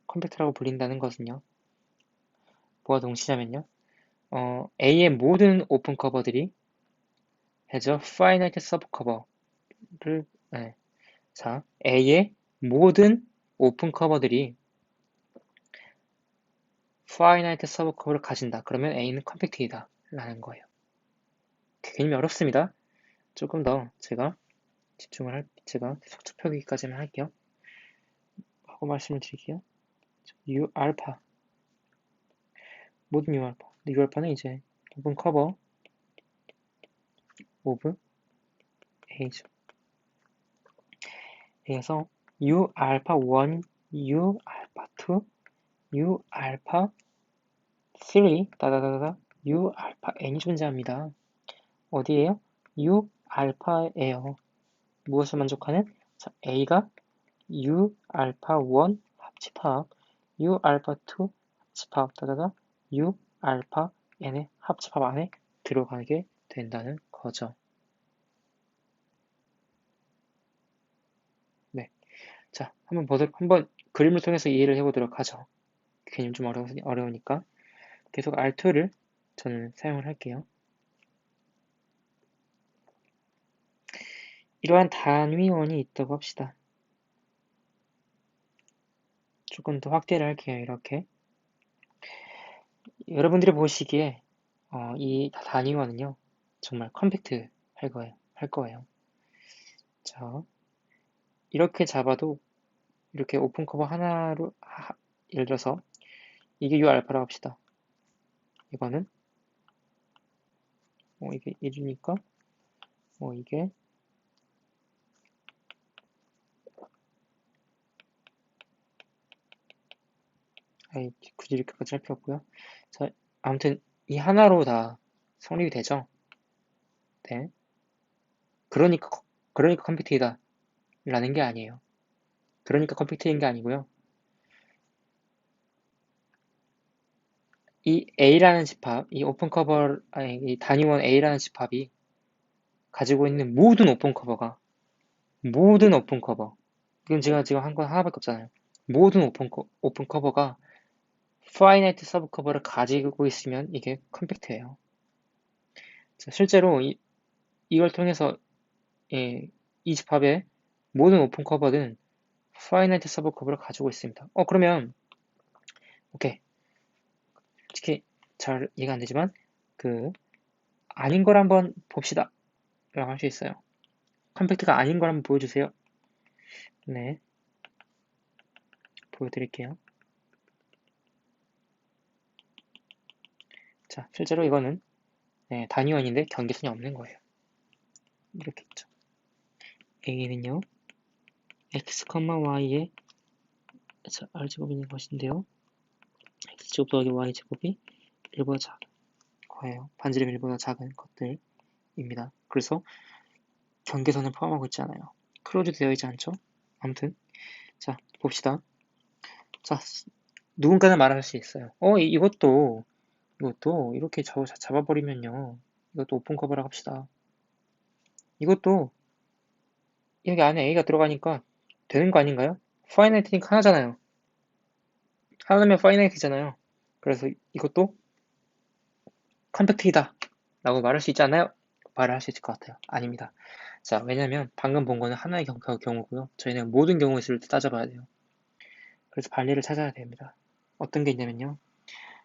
컴팩트라고 불린다는 것은요. 뭐가 동시냐면요. A의 모든 오픈 커버들이 has a finite subcover를 네. 자, A의 모든 오픈 커버들이 finite subcover를 가진다. 그러면 A는 컴팩트이다. 라는 거예요. 개념이 어렵습니다. 조금 더 제가 제가 속초 표기까지만 할게요. 하고 말씀을 드릴게요. U 알파. 모든 U 알파. U 알파는 이제 오픈 커버 오브 A죠. 그래서 U 알파 1, U 알파 2, U 알파 3, 다다다다, U 알파 N이 존재합니다. 어디에요? U 알파에요. 무엇을 만족하는? 자, A가 U 알파 1 합집합, U 알파 2 합집합, 다다다, U 알파, n의 합집합 안에 들어가게 된다는 거죠. 네. 자, 한번 그림을 통해서 이해를 해보도록 하죠. 개념 좀 어려우니까. 계속 R2를 저는 사용을 할게요. 이러한 단위원이 있다고 합시다. 조금 더 확대를 할게요. 이렇게. 여러분들이 보시기에 이 단위원은요. 정말 컴팩트 할 거예요. 자, 이렇게 잡아도 이렇게 오픈 커버 하나로 예를 들어서 이게 U 알파라고 합시다. 이거는 이게 1이니까 이게 굳이 이렇게까지 할 필요 없고요. 자, 아무튼 이 하나로 다 성립이 되죠. 네. 그러니까 컴팩트이다 라는 게 아니에요. 그러니까 컴팩트인 게 아니고요. 이 A라는 집합, 이 오픈 커버, 이 단위원 A라는 집합이 가지고 있는 모든 오픈 커버, 이건 제가 지금 한 건 하나밖에 없잖아요. 모든 오픈 커버가 파이나이트 서브 커버를 가지고 있으면 이게 컴팩트예요. 자, 실제로 이걸 통해서 이 집합의 모든 오픈 커버는 파이나이트 서브 커버를 가지고 있습니다. 그러면 오케이. 솔직히 잘 이해가 안 되지만 아닌 걸 한번 봅시다 라고 할 수 있어요. 컴팩트가 아닌 걸 한번 보여주세요. 네, 보여드릴게요. 자, 실제로 이거는 단위원인데 경계선이 없는 거예요. 이렇게 있죠. A는요, x, y의 r제곱인 것인데요. x제곱 더하기 y제곱이 1보다 작은 거예요. 반지름 1보다 작은 것들입니다. 그래서 경계선을 포함하고 있지 않아요. 클로즈 되어 있지 않죠? 아무튼 자, 봅시다. 자, 누군가는 말할 수 있어요. 이것도 이렇게 잡아버리면요. 이것도 오픈 커버라고 합시다. 이것도 여기 안에 A가 들어가니까 되는 거 아닌가요? 파이나이트니까 하나잖아요. 하나면 파이나이트잖아요. 그래서 이것도 컴팩트이다 라고 말할 수 있지 않나요? 말을 할 수 있을 것 같아요. 아닙니다. 자, 왜냐면 방금 본 거는 하나의 경우고요. 저희는 모든 경우의 수를 따져봐야 돼요. 그래서 반리를 찾아야 됩니다. 어떤 게 있냐면요.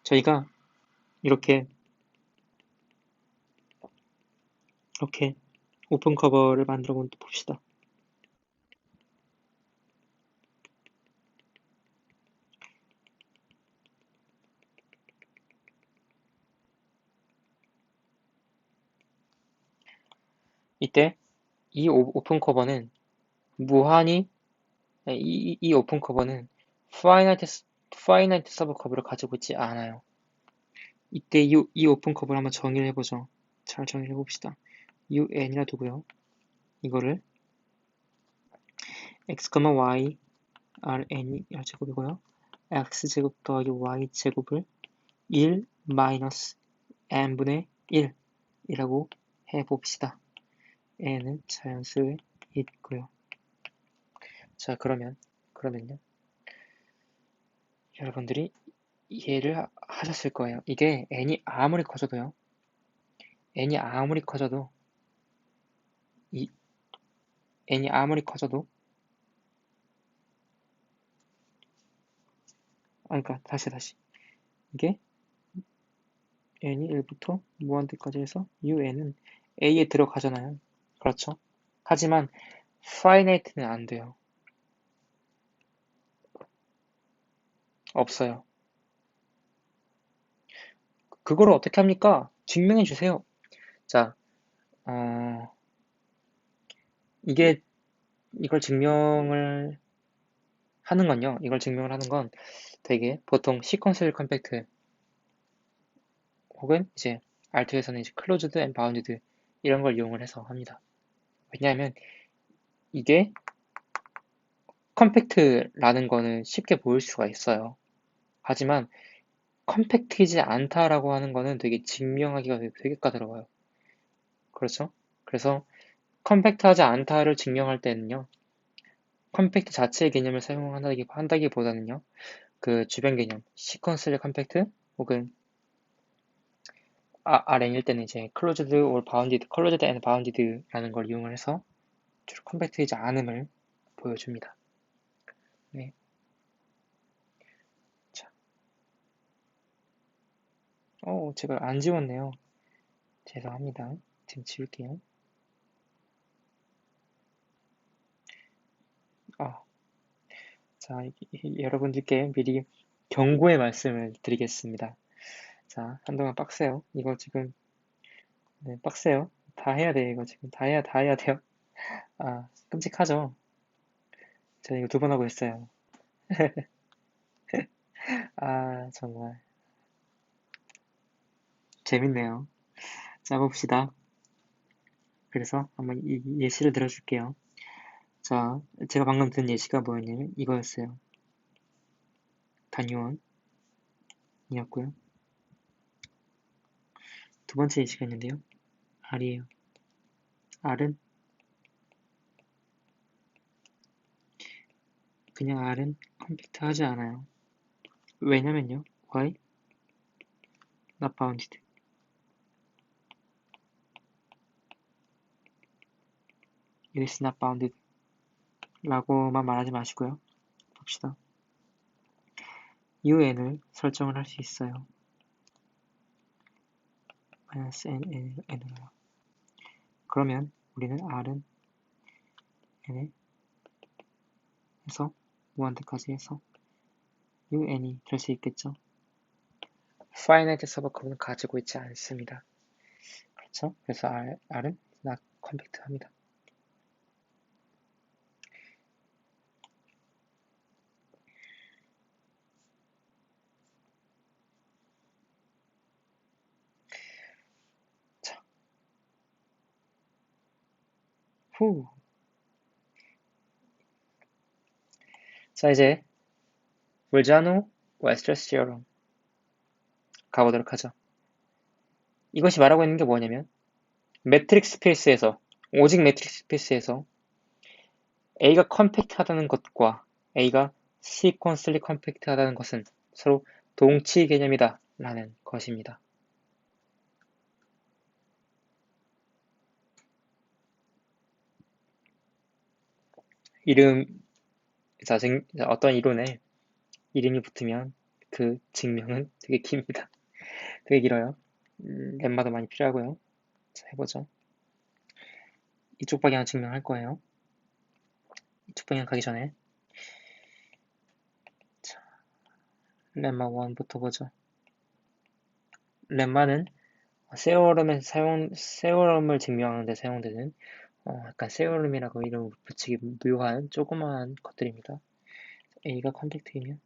저희가 이렇게 오픈 커버를 만들어 봅시다. 이때 이 오픈 커버는 무한히 이 오픈 커버는 파이나이트 서브 커버를 가지고 있지 않아요. 이때 이 오픈 커버를 한번 정의를 해보죠. 잘 정의를 해봅시다. un이라 두고요. 이거를 x, y, rn이 r제곱이고요. x제곱 더하기 y제곱을 1 마이너스 n분의 1이라고 해봅시다. n은 자연수에 있고요. 자, 그러면요. 여러분들이 이해를 하셨을 거예요. 이게 n이 아무리 커져도요. n이 아무리 커져도 n이 아무리 커져도 그러니까 다시 이게 n이 1부터 무한대까지 해서 un은 a에 들어가잖아요. 그렇죠? 하지만 finite는 안 돼요. 없어요. 그거를 어떻게 합니까? 증명해 주세요. 자, 이걸 증명을 하는 건요. 이걸 증명을 하는 건 되게 보통 시퀀셜 컴팩트 혹은 이제 R2에서는 이제 클로즈드 앤 바운드드 이런 걸 이용을 해서 합니다. 왜냐하면 이게 컴팩트라는 거는 쉽게 보일 수가 있어요. 하지만 컴팩트이지 않다라고 하는 거는 되게 증명하기가 되게 까다로워요. 그렇죠? 그래서 컴팩트하지 않다를 증명할 때는요, 컴팩트 자체의 개념을 한다기보다는요, 그 주변 개념, 시퀀셜 컴팩트 혹은 RN일 때는 이제 closed or bounded, closed and bounded라는 걸 이용을 해서 주로 컴팩트이지 않음을 보여줍니다. 네. 자, 제가 안 지웠네요. 죄송합니다. 지금 지울게요. 자, 여러분들께 미리 경고의 말씀을 드리겠습니다. 자, 한동안 빡세요. 이거 지금, 네, 빡세요. 다 해야 돼, 이거 지금. 다 해야 돼요. 끔찍하죠? 제가 이거 2번 하고 있어요. 정말. 재밌네요. 자, 봅시다. 그래서 한번 이 예시를 들어줄게요. 자, 제가 방금 든 예시가 뭐였냐면 이거였어요. 단위원이었고요. 두 번째 예시가 있는데요. R이에요. R은 그냥 R은 컴팩트하지 않아요. 왜냐면요. Why? Not bounded. It is not bounded. 라고만 말하지 마시고요. 봅시다. un을 설정을 할 수 있어요. -n으로요. 그러면 우리는 R은 n에 해서 무한대까지 해서 un이 될 수 있겠죠. finite 서버컵은 가지고 있지 않습니다. 그렇죠? 그래서 R은 not compact합니다. 자, 자, 이제 볼자노-웨스트러스 티어럼 가보도록 하죠. 이것이 말하고 있는 게 뭐냐면 매트릭스 스페이스에서 오직 매트릭스 스페이스에서 A가 컴팩트하다는 것과 A가 시퀀슬리 컴팩트하다는 것은 서로 동치 개념이다 라는 것입니다. 어떤 이론에 이름이 붙으면 그 증명은 되게 깁니다. 되게 길어요. lem마도 많이 필요하고요. 자, 해보죠. 이쪽 방향 증명할 거예요. 이쪽 방향 가기 전에 자, lemma 1부터 보죠. lemma는 세오럼을 증명하는 데 사용되는 약간 세오럼이라고 이름 붙이기 묘한 조그마한 것들입니다. A가 컴팩트이면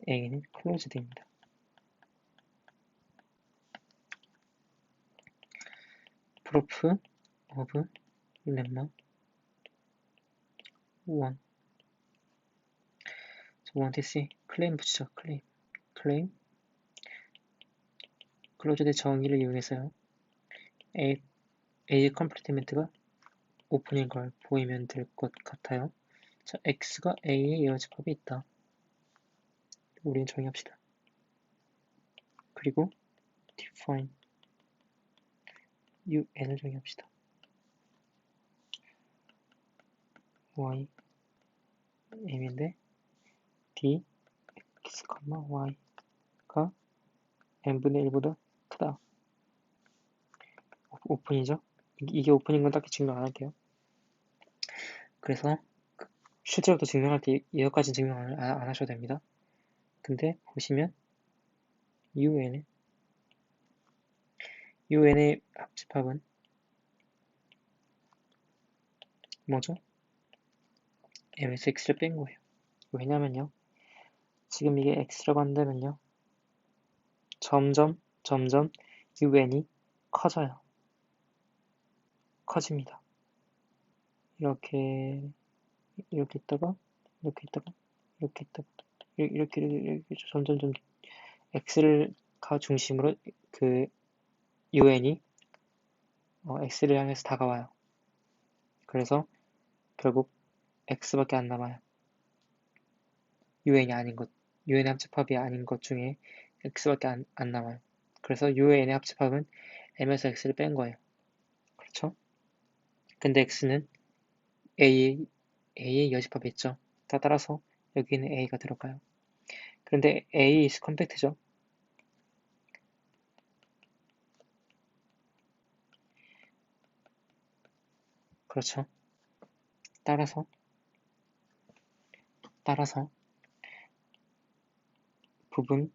A는 클로즈드입니다. 프로프 오브 lemma 1 원티스 클레임 붙이죠. 클레임 클로즈드 정의를 이용해서요. A의 컴플리트먼트가 오픈인 걸 보이면 될 것 같아요. 자, X가 A의 여집합이 있다. 우리는 정의합시다. 그리고 define un을 정의합시다. y m인데 d x, y가 n분의 1보다 크다. 오픈이죠? 이게 오픈인 건 딱히 증명 안 할게요. 그래서 실제로도 증명할 때 여기까지 증명을 안 하셔도 됩니다. 근데 보시면 un의 합집합은 뭐죠? m에서 x를 뺀 거예요. 왜냐면요. 지금 이게 x라고 한다면요. 점점 un이 커져요. 커집니다. 이렇게 이렇게 있다가 이렇게 있다가 이렇게 있다가 이렇게 점점 x가 중심으로 그 un이 x를 향해서 다가와요. 그래서 결국 x밖에 안 남아요. un이 아닌 것, un의 합집합이 아닌 것 중에 x밖에 안 남아요. 그래서 un의 합집합은 m에서 x를 뺀 거예요. 그렇죠? 근데 x는 a의 여집합이 있죠. 따라서 여기는 a가 들어가요. 그런데 a is compact죠. 그렇죠. 따라서 부분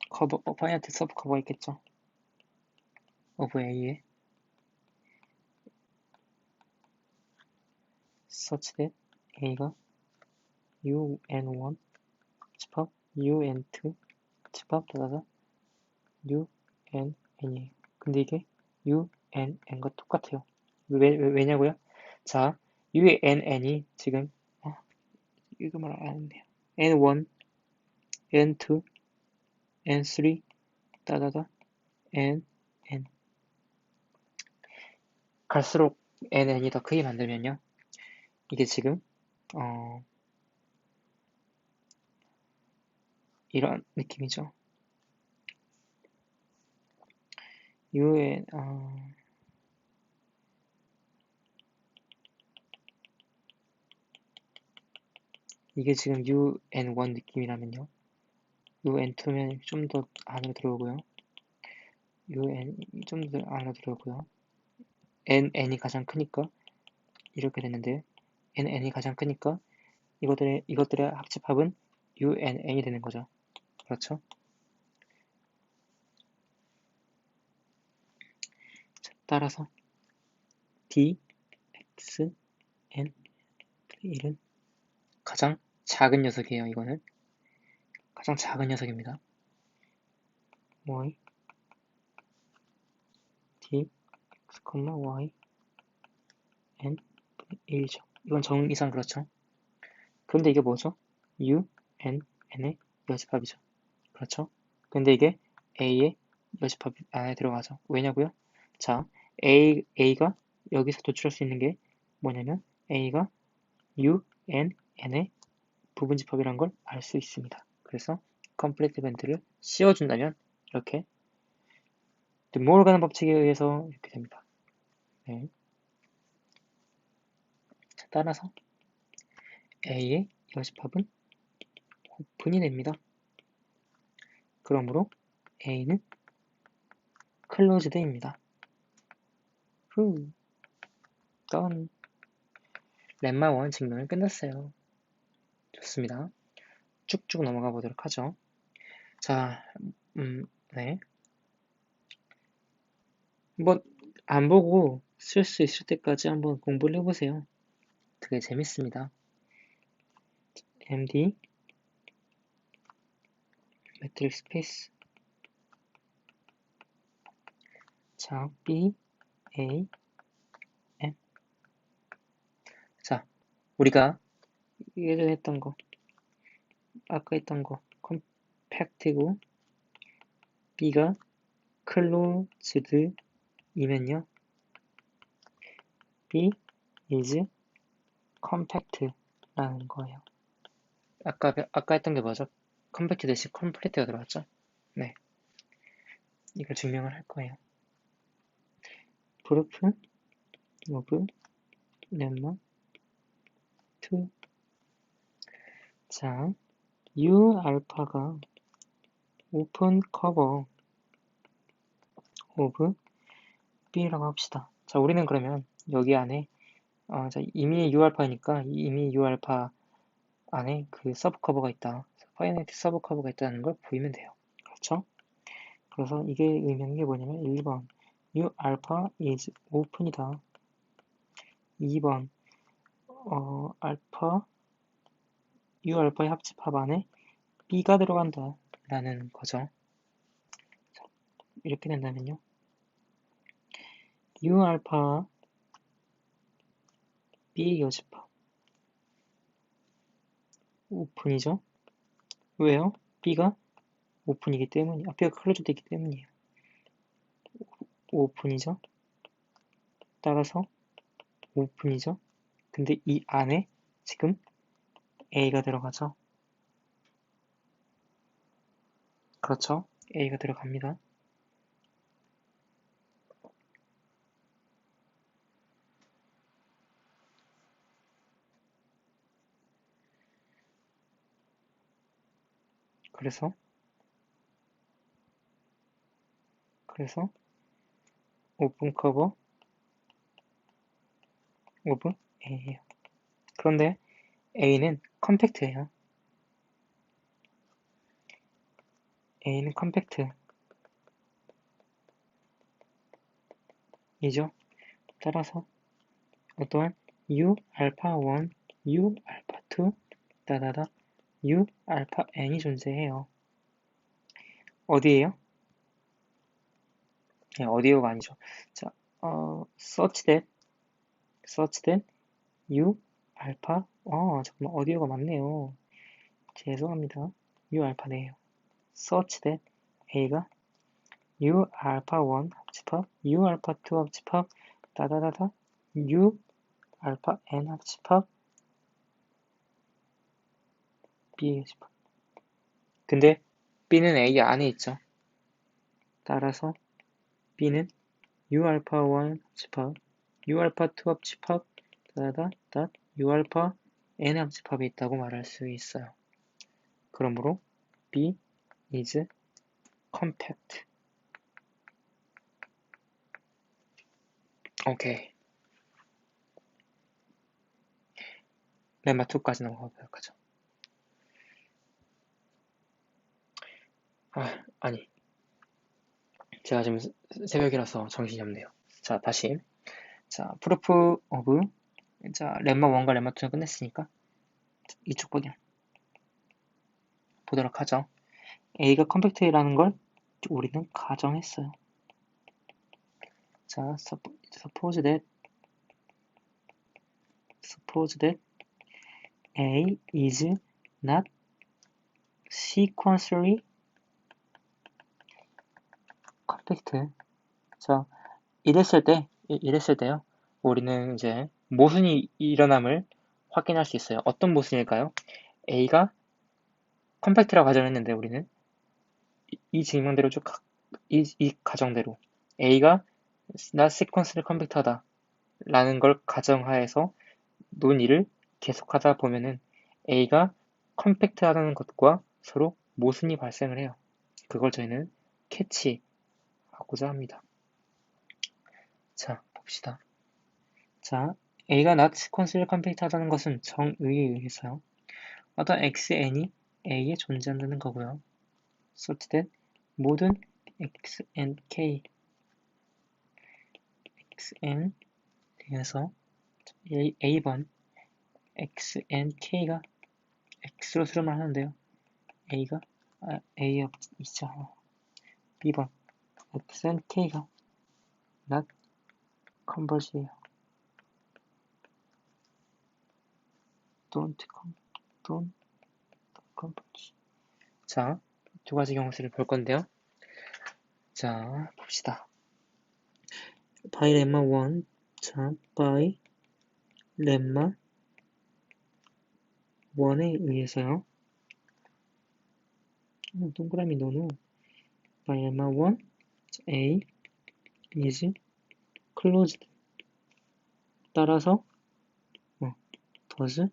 커버, 파이널티 서브 커버 있겠죠. of a에 such that a가 un1 집합 un2 집합 따라서 unn이에요. 근데 이게 unn과 똑같아요. 왜냐고요? 자, unn이 지금 이거 말 안 했네요. n1, n2, n3 따다다 n 갈수록 n이 더 크게 만들면요. 이게 지금 이런 느낌이죠. 이게 지금 UN1 느낌이라면요. UN2면 좀 더 안으로 들어오고요. UN 좀 더 안으로 들어오고요. N이 가장 크니까 이렇게 됐는데 N이 가장 크니까 이것들의 합집합은 UNN이 되는 거죠. 그렇죠? 자, 따라서 D, X, N, 1은 가장 작은 녀석이에요. 이거는 가장 작은 녀석입니다. Y, D, X, Y, N, 1이죠. 이건 정 이상 그렇죠? 그런데 이게 뭐죠? U, N, N의 여집합이죠. 그렇죠? 근데 이게 A의 여집합 안에 들어가죠. 왜냐고요? 자, A가 여기서 도출할 수 있는 게 뭐냐면 A가 U, N, N의 부분집합이란 걸 알 수 있습니다. 그래서 컴플리트 밴드를 씌워준다면 이렇게 모르가는 법칙에 의해서 이렇게 됩니다. 네. 자, 따라서 A의 여집합은 오픈이 됩니다. 그러므로 A는 클로즈드입니다. 던 렘마 1 증명이 끝났어요. 좋습니다. 쭉쭉 넘어가 보도록 하죠. 자, 네. 한번 안 보고 쓸 수 있을 때까지 한번 공부를 해보세요. 되게 재밌습니다. MD 매트릭 스페이스 자, B, A, M 자, 우리가 예전에 했던 거 아까 했던 거 컴팩트고 B가 클로즈드 이면요 B is compact라는 거예요. 아까 했던 게 뭐죠? 컴팩트 대신 컴플리트가 들어갔죠? 네. 이걸 증명을 할 거예요. proof of lemma 2 자, U 알파가 open cover of B라고 합시다. 자, 우리는 그러면 여기 안에 자, 이미 U 알파니까 이미 U 알파 안에 그 서브 커버가 있다. 파이나이트 서브 커버가 있다는 걸 보이면 돼요. 그렇죠? 그래서 이게 의미하는 게 뭐냐면 1번 U 알파 is open이다. 2번 알파 U 알파의 합집합 안에 B가 들어간다 라는 거죠. 자, 이렇게 된다면요. U 알파 B 여집합 오픈이죠. 왜요? B가 오픈이기 때문이에요. B가 클로즈드 있기 때문이에요. 오픈이죠. 따라서 오픈이죠. 근데 이 안에 지금 A가 들어가죠. 그렇죠. A가 들어갑니다. 그래서 오픈 커버 오브 A예요. 그런데 A는 컴팩트예요. A는 컴팩트이죠. 따라서 어떠한 U 알파 1, U 알파 2, 다다다 U 알파 N이 존재해요. 어디에요? 네, 어디오가 아니죠. 자, such that U 알파 잠깐만 어디오가 맞네요. 죄송합니다. U 알파네요. such that A가 U 알파 1 합집합, U 알파 2 합집합, 다다다다 U 알파 N 합집합, B 합집합. 근데 B는 A 안에 있죠. 따라서 B는 U 알파 1 합집합, U 알파 2 합집합, 다다다 U 알파 N 합집합이 있다고 말할 수 있어요. 그러므로 B is compact. 오케이. 렘마 2까지 넘어가도록 하죠. 아니. 제가 지금 새벽이라서 정신이 없네요. 자, 다시. 자, 프루프 오브. 자, 렘마 1과 렘마 2는 끝냈으니까 이쪽 보도록 하죠. A가 컴팩트라는 걸 우리는 가정했어요. 자, suppose that A is not sequentially compact. 자, 이랬을 때요. 우리는 이제 모순이 일어남을 확인할 수 있어요. 어떤 모순일까요? A가 컴팩트라고 가정했는데 우리는 이 증명대로 이 가정대로 A가 not sequentially compact하다 라는 걸 가정하에서 논의를 계속하다 보면은 A가 컴팩트하다는 것과 서로 모순이 발생을 해요. 그걸 저희는 캐치하고자 합니다. 자, 봅시다. 자, A가 not sequentially compact하다는 것은 정의에 의해서요. 어떤 xn이 A에 존재한다는 거고요. such that 모든 x and k xn 대해서 A번 x and k가 x로 수렴을 하는데요. A가 A 있죠. B번 x and k가 not converge예요. don't converge. 자, 두 가지 경우수를 볼 건데요. 자, 봅시다. by lemma 1, 자, by lemma 1에 의해서요. 동그라미 넣어놓. by lemma 1, A is closed. 따라서 does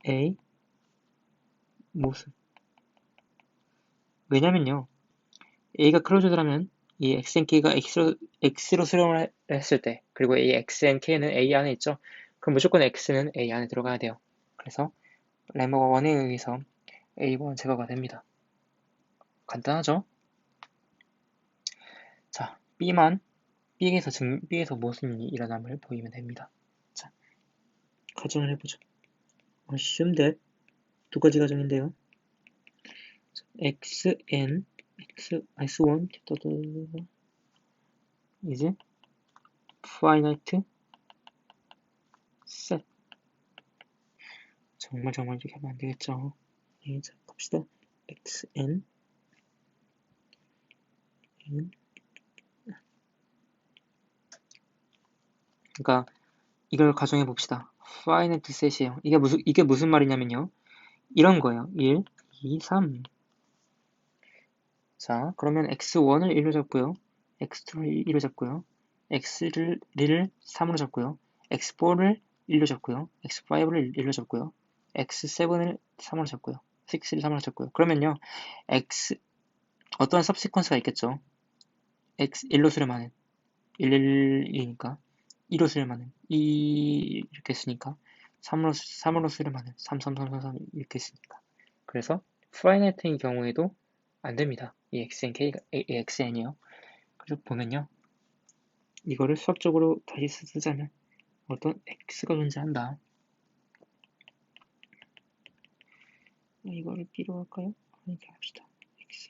A 모습. 왜냐면요. A가 closed라면 이 x and k가 x로 수렴을 했을 때 그리고 이 x and k는 A 안에 있죠. 그럼 무조건 x는 A 안에 들어가야 돼요. 그래서 lemma 1에 의해서 A1 제거가 됩니다. 간단하죠? 자, B에서 무슨 일어남을 보이면 됩니다. 자, 가정을 해보죠. assume that 두 가지 가정인데요. xn x1 is finite set. 정말 이렇게 하면 안 되겠죠. 네, 자, 갑시다. xn n 그러니까 이걸 가정해 봅시다. finite set이에요. 이게 무슨 말이냐면요. 이런 거예요. 1, 2, 3. 자, 그러면 x1을 1로 잡고요. x2를 1로 잡고요. x를 3으로 잡고요. x4를 1로 잡고요. x5를 1로 잡고요. x7을 3으로 잡고요. 6를 3으로 잡고요. 그러면요. 어떠한 subsequence가 있겠죠. x 1로 수렴하는 1이니까 2로 수렴하는 2 이렇게 했으니까 3으로 수렴하는 3 이렇게 했으니까 그래서 finite인 경우에도 안 됩니다. 이 xn이요. 그래서 보면요. 이거를 수학적으로 다시 쓰자면 어떤 x가 존재한다. 이거를 b로 할까요? 이렇게 합시다. x.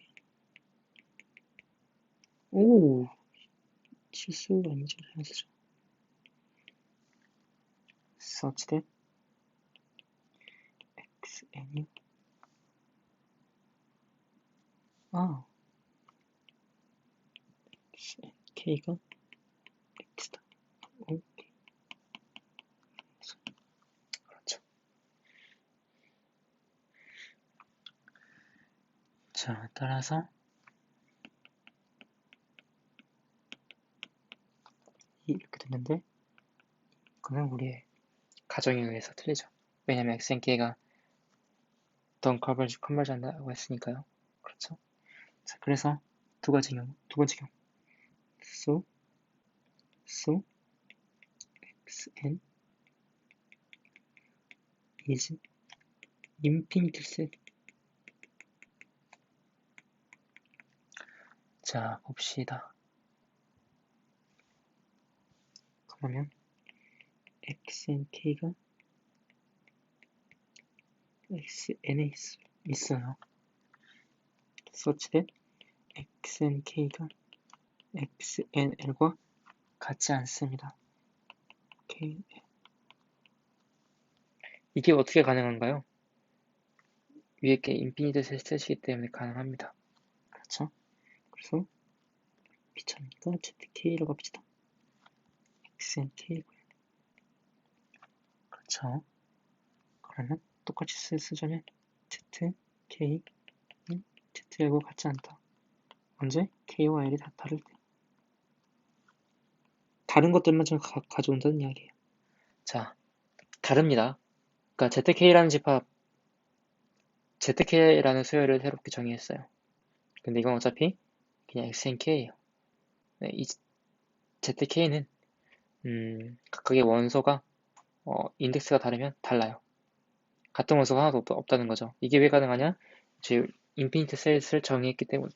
오, 실수가 아니죠. 잘쓰죠. such that xn이 k가 x다. 오케이. 그렇죠. 자, 따라서 이렇게 됐는데 그러면 우리의 가정에 의해서 틀리죠. 왜냐면 xnk가 컨버지 한다고 했으니까요. 그렇죠. 자, 그래서 두 번째 경우. So xn is infinite set. 자, 봅시다. 그러면 xnk가 xn에 있어요. such that xnk가 xnl과 같지 않습니다. 오케이. 이게 어떻게 가능한가요? 위에 게 인피니트 셋이기 때문에 가능합니다. 그렇죠? 그래서 비차니까 zk라고 합시다. xnk고요. 그렇죠? 그러면 똑같이 쓰자면 zk z하고 같지 않다. 언제? k와 l이 다 다를 때. 다른 것들만 좀 가져온다는 이야기예요. 자, 다릅니다. 그러니까 zk라는 집합, zk라는 수열을 새롭게 정의했어요. 근데 이건 어차피 그냥 xnk예요. 네, 이 zk는 각각의 원소가 인덱스가 다르면 달라요. 같은 원소가 하나도 없다는 거죠. 이게 왜 가능하냐? 지금 인피니트 셋을 정의했기 때문.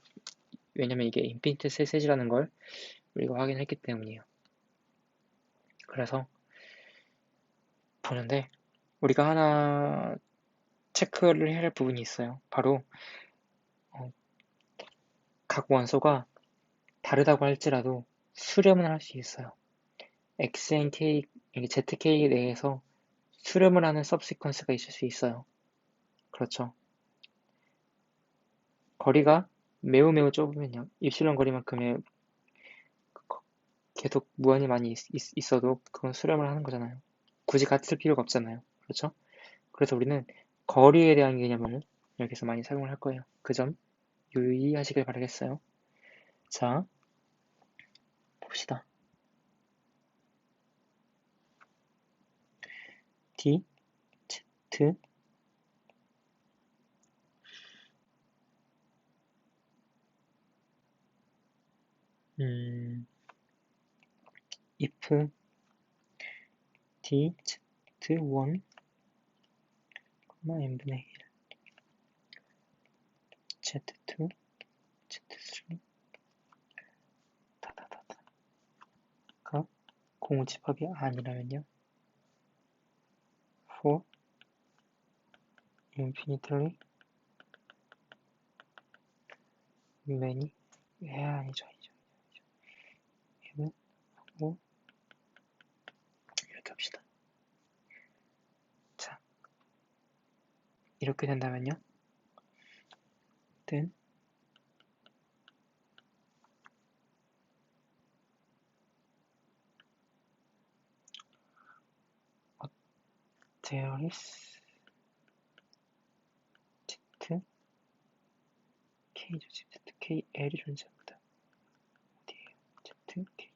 왜냐면 이게 인피니트 셋이라는 걸 우리가 확인했기 때문이에요. 그래서 보는데 우리가 하나 체크를 해야 할 부분이 있어요. 바로 각 원소가 다르다고 할지라도 수렴을 할 수 있어요. XNK, ZK 내에서 수렴을 하는 서브시퀀스가 있을 수 있어요. 그렇죠. 거리가 매우 좁으면요. 입실론 거리만큼의 계속 무한히 많이 있어도 그건 수렴을 하는 거잖아요. 굳이 같을 필요가 없잖아요. 그렇죠? 그래서 우리는 거리에 대한 개념을 여기서 많이 사용을 할 거예요. 그 점 유의하시길 바라겠어요. 자, 봅시다. D, Z, if D, Z1, n분의 1, Z2, Z3, 다다다다가 공집합이 아니라면요. for infinitely many 아니죠. 뭐 이렇게 합시다. 자, 이렇게 된다면요. then there is z k죠. z k l이 존재합니다. 어디에요? z k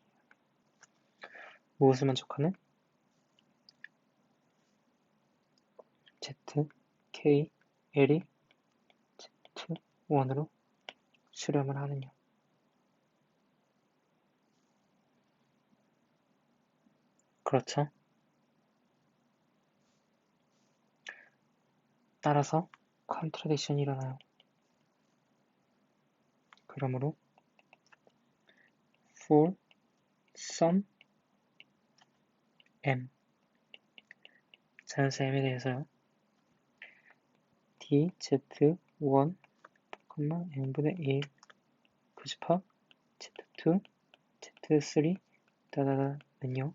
무엇을 만족하는? z k l이 z1으로 수렴을 하느냐. 그렇죠. 따라서 컨트라딕션이 일어나요. 그러므로 for some m 자연수 m에 대해서요. dz1, n분의 1 교집합 z2, z3 따다다는요.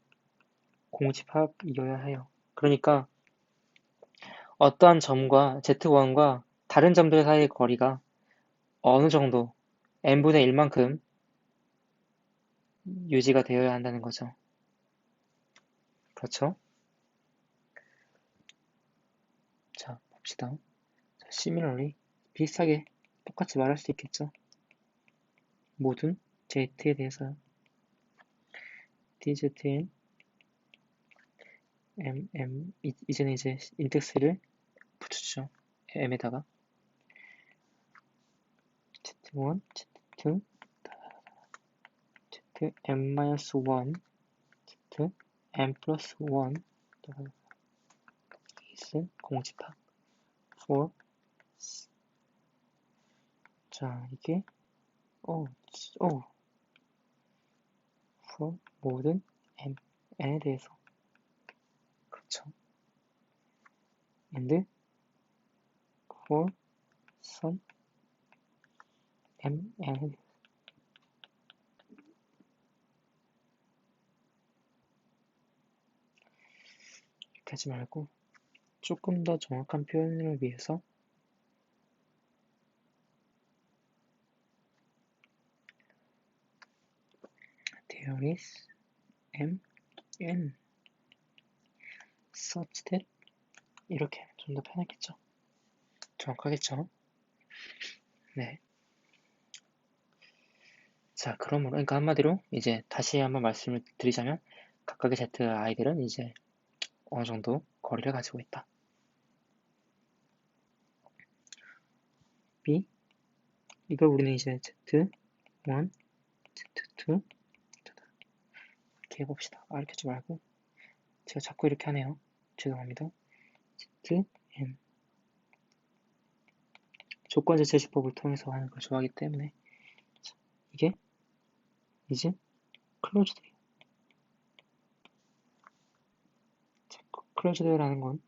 공집합이어야 해요. 그러니까 어떠한 점과 z1과 다른 점들 사이의 거리가 어느 정도 n분의 1만큼 유지가 되어야 한다는 거죠. 그렇죠? 자, 봅시다. 자, similarly, 비슷하게 똑같이 말할 수 있겠죠. 모든 z에 대해서요. dzn 이제는 이제 인덱스를 붙여주죠. m에다가 z1, z2, zm-1, zm 플러스 1 is 공집합 for 자 이게 for 모든 n에 대해서 그렇죠. and for some mn에 대해서 이렇게 하지 말고 조금 더 정확한 표현을 위해서 there is mn such that 이렇게 좀 더 편하겠죠? 정확하겠죠? 네. 자, 그러므로 그러니까 한마디로 이제 다시 한번 말씀을 드리자면 각각의 Z 아이들은 이제 어느 정도 거리를 가지고 있다. B 이걸 우리는 이제 Z1, Z2 이렇게 해봅시다. 가르치지 말고 제가 자꾸 이렇게 하네요. 죄송합니다. ZN 조건제 제시법을 통해서 하는 걸 좋아하기 때문에 자, 이게 이제 클로즈드예요. 클로즈드라는 건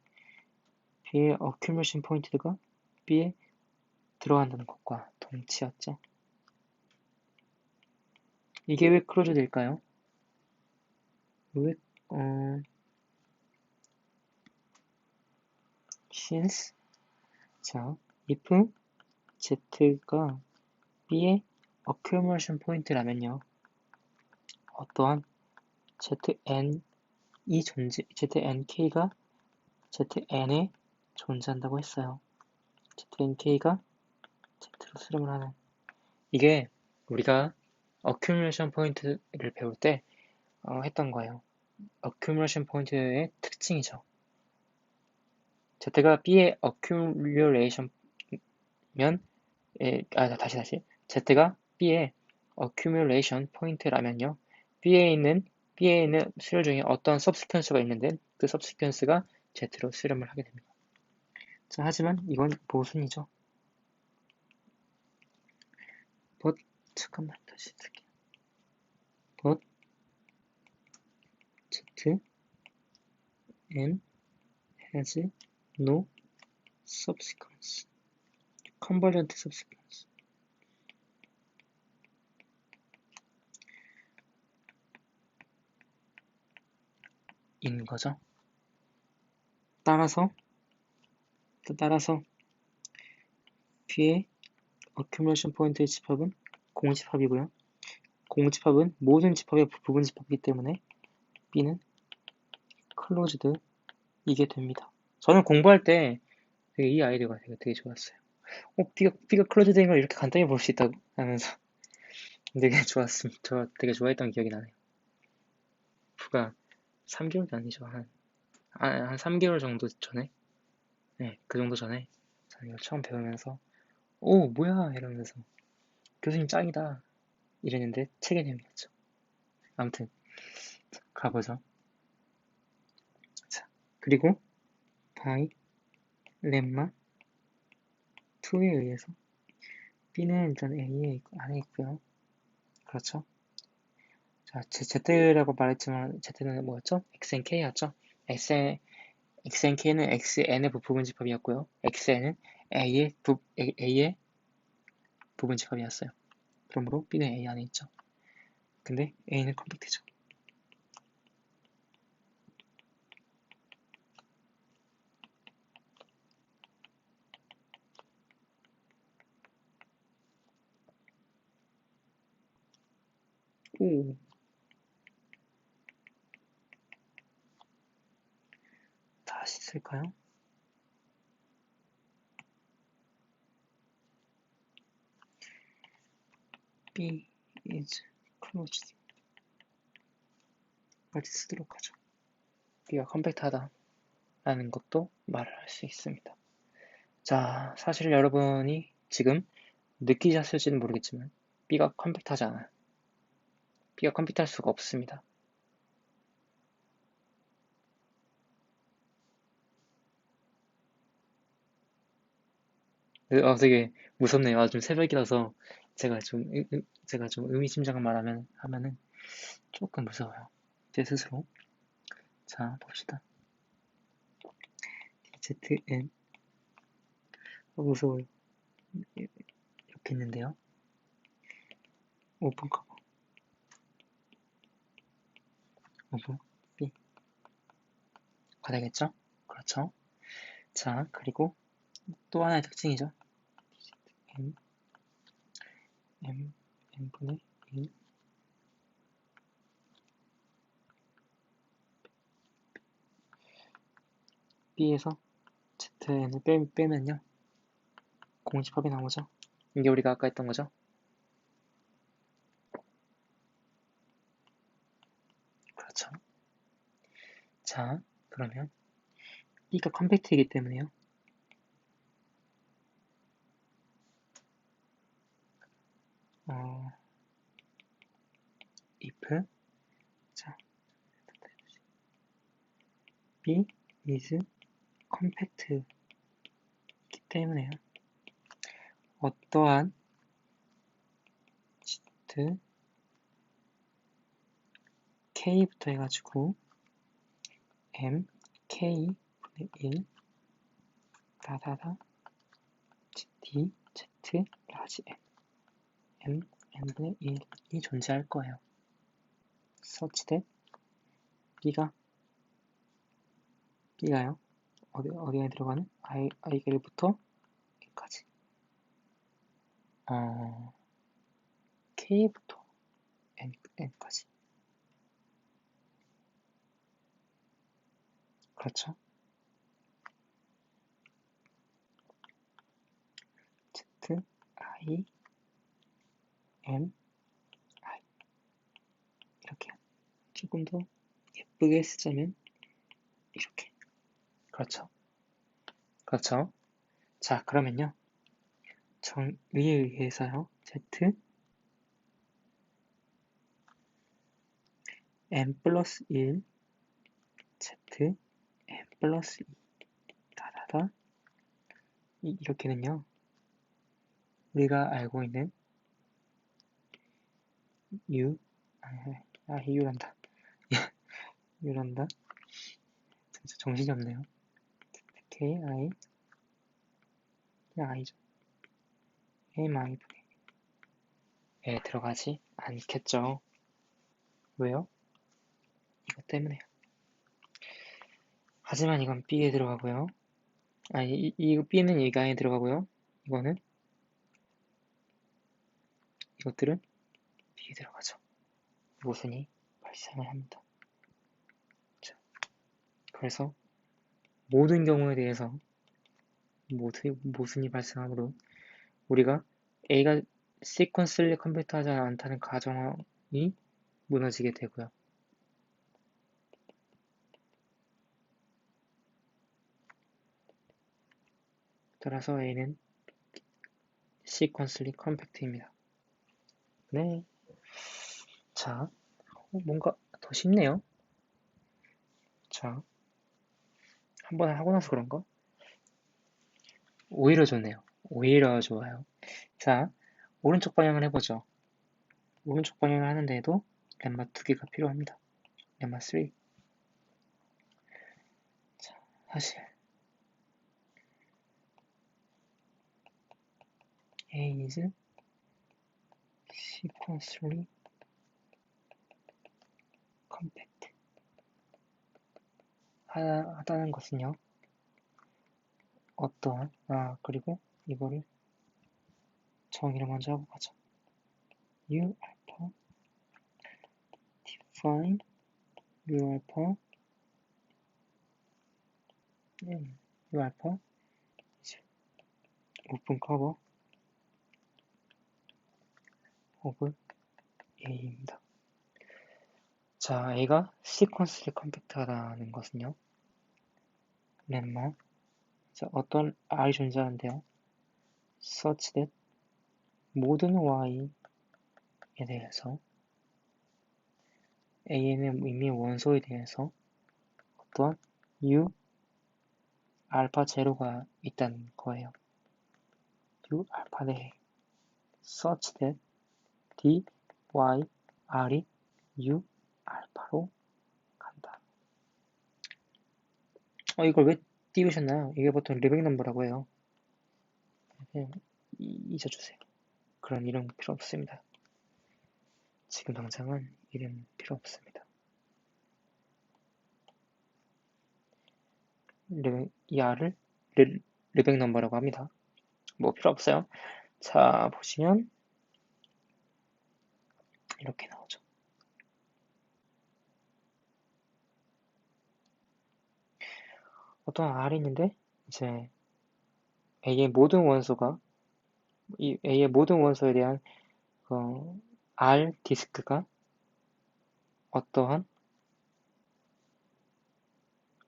B의 어큐뮬레이션 포인트가 B에 들어간다는 것과 동치였죠. 이게 왜 클로즈드일까요? 왜 since 자 if Z가 B의 accumulation point라면요. 어떠한 ZNK가 ZN에 존재한다고 했어요. ZNK가 Z로 수렴을 하는 이게 우리가 accumulation point를 배울 때 했던 거예요. accumulation point의 특징이죠. Z가 B의 accumulation면 다시 Z가 B의 accumulation point라면요. B에 있는 수열 중에 어떤 subsequence가 있는데 그 subsequence가 Z로 수렴을 하게 됩니다. 자, 하지만 이건 모순이죠. but 잠깐만 다시 쓸게요. but Z n has no subsequence. convergent subsequence. 인 거죠. 따라서 뒤에 accumulation 포인트의 집합은 공집합이고요. 공집합은 모든 집합의 부분 집합이기 때문에 B는 closed 이게 됩니다. 저는 공부할 때 되게 이 아이디어가 되게 좋았어요. B가 closed 된 걸 이렇게 간단히 볼 수 있다 하면서 되게 좋았습니다. 저 되게 좋아했던 기억이 나네요. F가 3개월도 아니죠. 한 3개월 정도 전에? 네, 그 정도 전에 저는 이걸 처음 배우면서 오, 뭐야! 이러면서 교수님 짱이다! 이랬는데 책 개념이었죠. 아무튼 가보죠. 자, 그리고 by lemma 2에 의해서 B는 일단 A에 안에 있고요. 그렇죠? 자, Z라고 말했지만 Z는 뭐였죠? X and K였죠? X and K는 XN의 부분 집합이었고요. XN은 A의 부분 집합이었어요. 그러므로 B는 A 안에 있죠. 근데 A는 컴팩트죠. 오. 다시 쓸까요? B is closed 까지 쓰도록 하죠. B가 컴팩트하다 라는 것도 말을 할 수 있습니다. 자, 사실 여러분이 지금 느끼셨을지는 모르겠지만 B가 컴팩트하지 않아요. B가 컴팩트할 수가 없습니다. 되게 무섭네요. 좀 새벽이라서 제가 좀 의미심장한 하면은 조금 무서워요. 제 스스로. 자, 봅시다. DZN 무서워요. 이렇게 있는데요. 오픈 커버. 오픈 B. 가 되겠죠? 그렇죠. 자, 그리고 또 하나의 특징이죠. n분의 1 B에서 ZN을 빼면요. 공집합이 나오죠. 이게 우리가 아까 했던 거죠. 그렇죠. 자, 그러면 B가 컴팩트이기 때문에요. if 자, B is compact이기 때문에요. 어떠한 Z K부터 해가지고 M K 분의 1 다다다 D Z 라지 M N분의 1이 존재할 거예요. such that B가요. 어디에 들어가는? I가 1부터 K까지. K부터 N까지. 그렇죠. Z, I, M, I. 이렇게. 조금 더 예쁘게 쓰자면, 이렇게. 그렇죠. 그렇죠. 자, 그러면요. 정의에 의해서요. Z, M 플러스 1, Z, M 플러스 2. 다다다. 이렇게는요. 우리가 알고 있는 U, U란다. U란다. 진짜 정신이 없네요. K, I, 그냥 I죠. M, I 분의 에 들어가지 않겠죠. 왜요? 이것 때문에요. 하지만 이건 B에 들어가고요. 이 B는 이 안에 들어가고요. 이거는 이것들은 B에 들어가죠. 모순이 발생을 합니다. 자, 그래서 모든 경우에 대해서 모순이 발생하므로 우리가 A가 시퀀스를 컴퓨터하지 않다는 가정이 무너지게 되고요. 따라서 A는 시퀀슬리 컴팩트입니다. 네. 자, 뭔가 더 쉽네요. 자, 한번 하고 나서 그런가? 오히려 좋네요. 오히려 좋아요. 자, 오른쪽 방향을 해보죠. 오른쪽 방향을 하는데도 렘마 2개가 필요합니다. 렘마 3. 자, 사실 A is sequentially compact 하다는 것은요. 어떠한 그리고 이거를 정의를 먼저 하고 가죠. U alpha define U alpha U alpha is open cover of A입니다. 자, A가 시퀀스리 컴팩트하다는 것은요. 렘마 자, 어떤 R이 존재하는데요. such that 모든 Y에 대해서 A의 이미 원소에 대해서 어떤 U 알파 제로가 있다는 거예요. U 알파 네 such that D, Y, R이 U 알파로 간다. 이걸 왜 띄우셨나요? 이게 보통 리백 넘버라고 해요. 그냥 잊어주세요. 그런 이름 필요 없습니다. 지금 당장은 이름 필요 없습니다. 이 R을 리백 넘버라고 합니다. 뭐 필요 없어요. 자, 보시면 이렇게 나오죠. 어떤 R이 있는데 이제 A의 모든 원소가 이 A의 모든 원소에 대한 R 디스크가 어떠한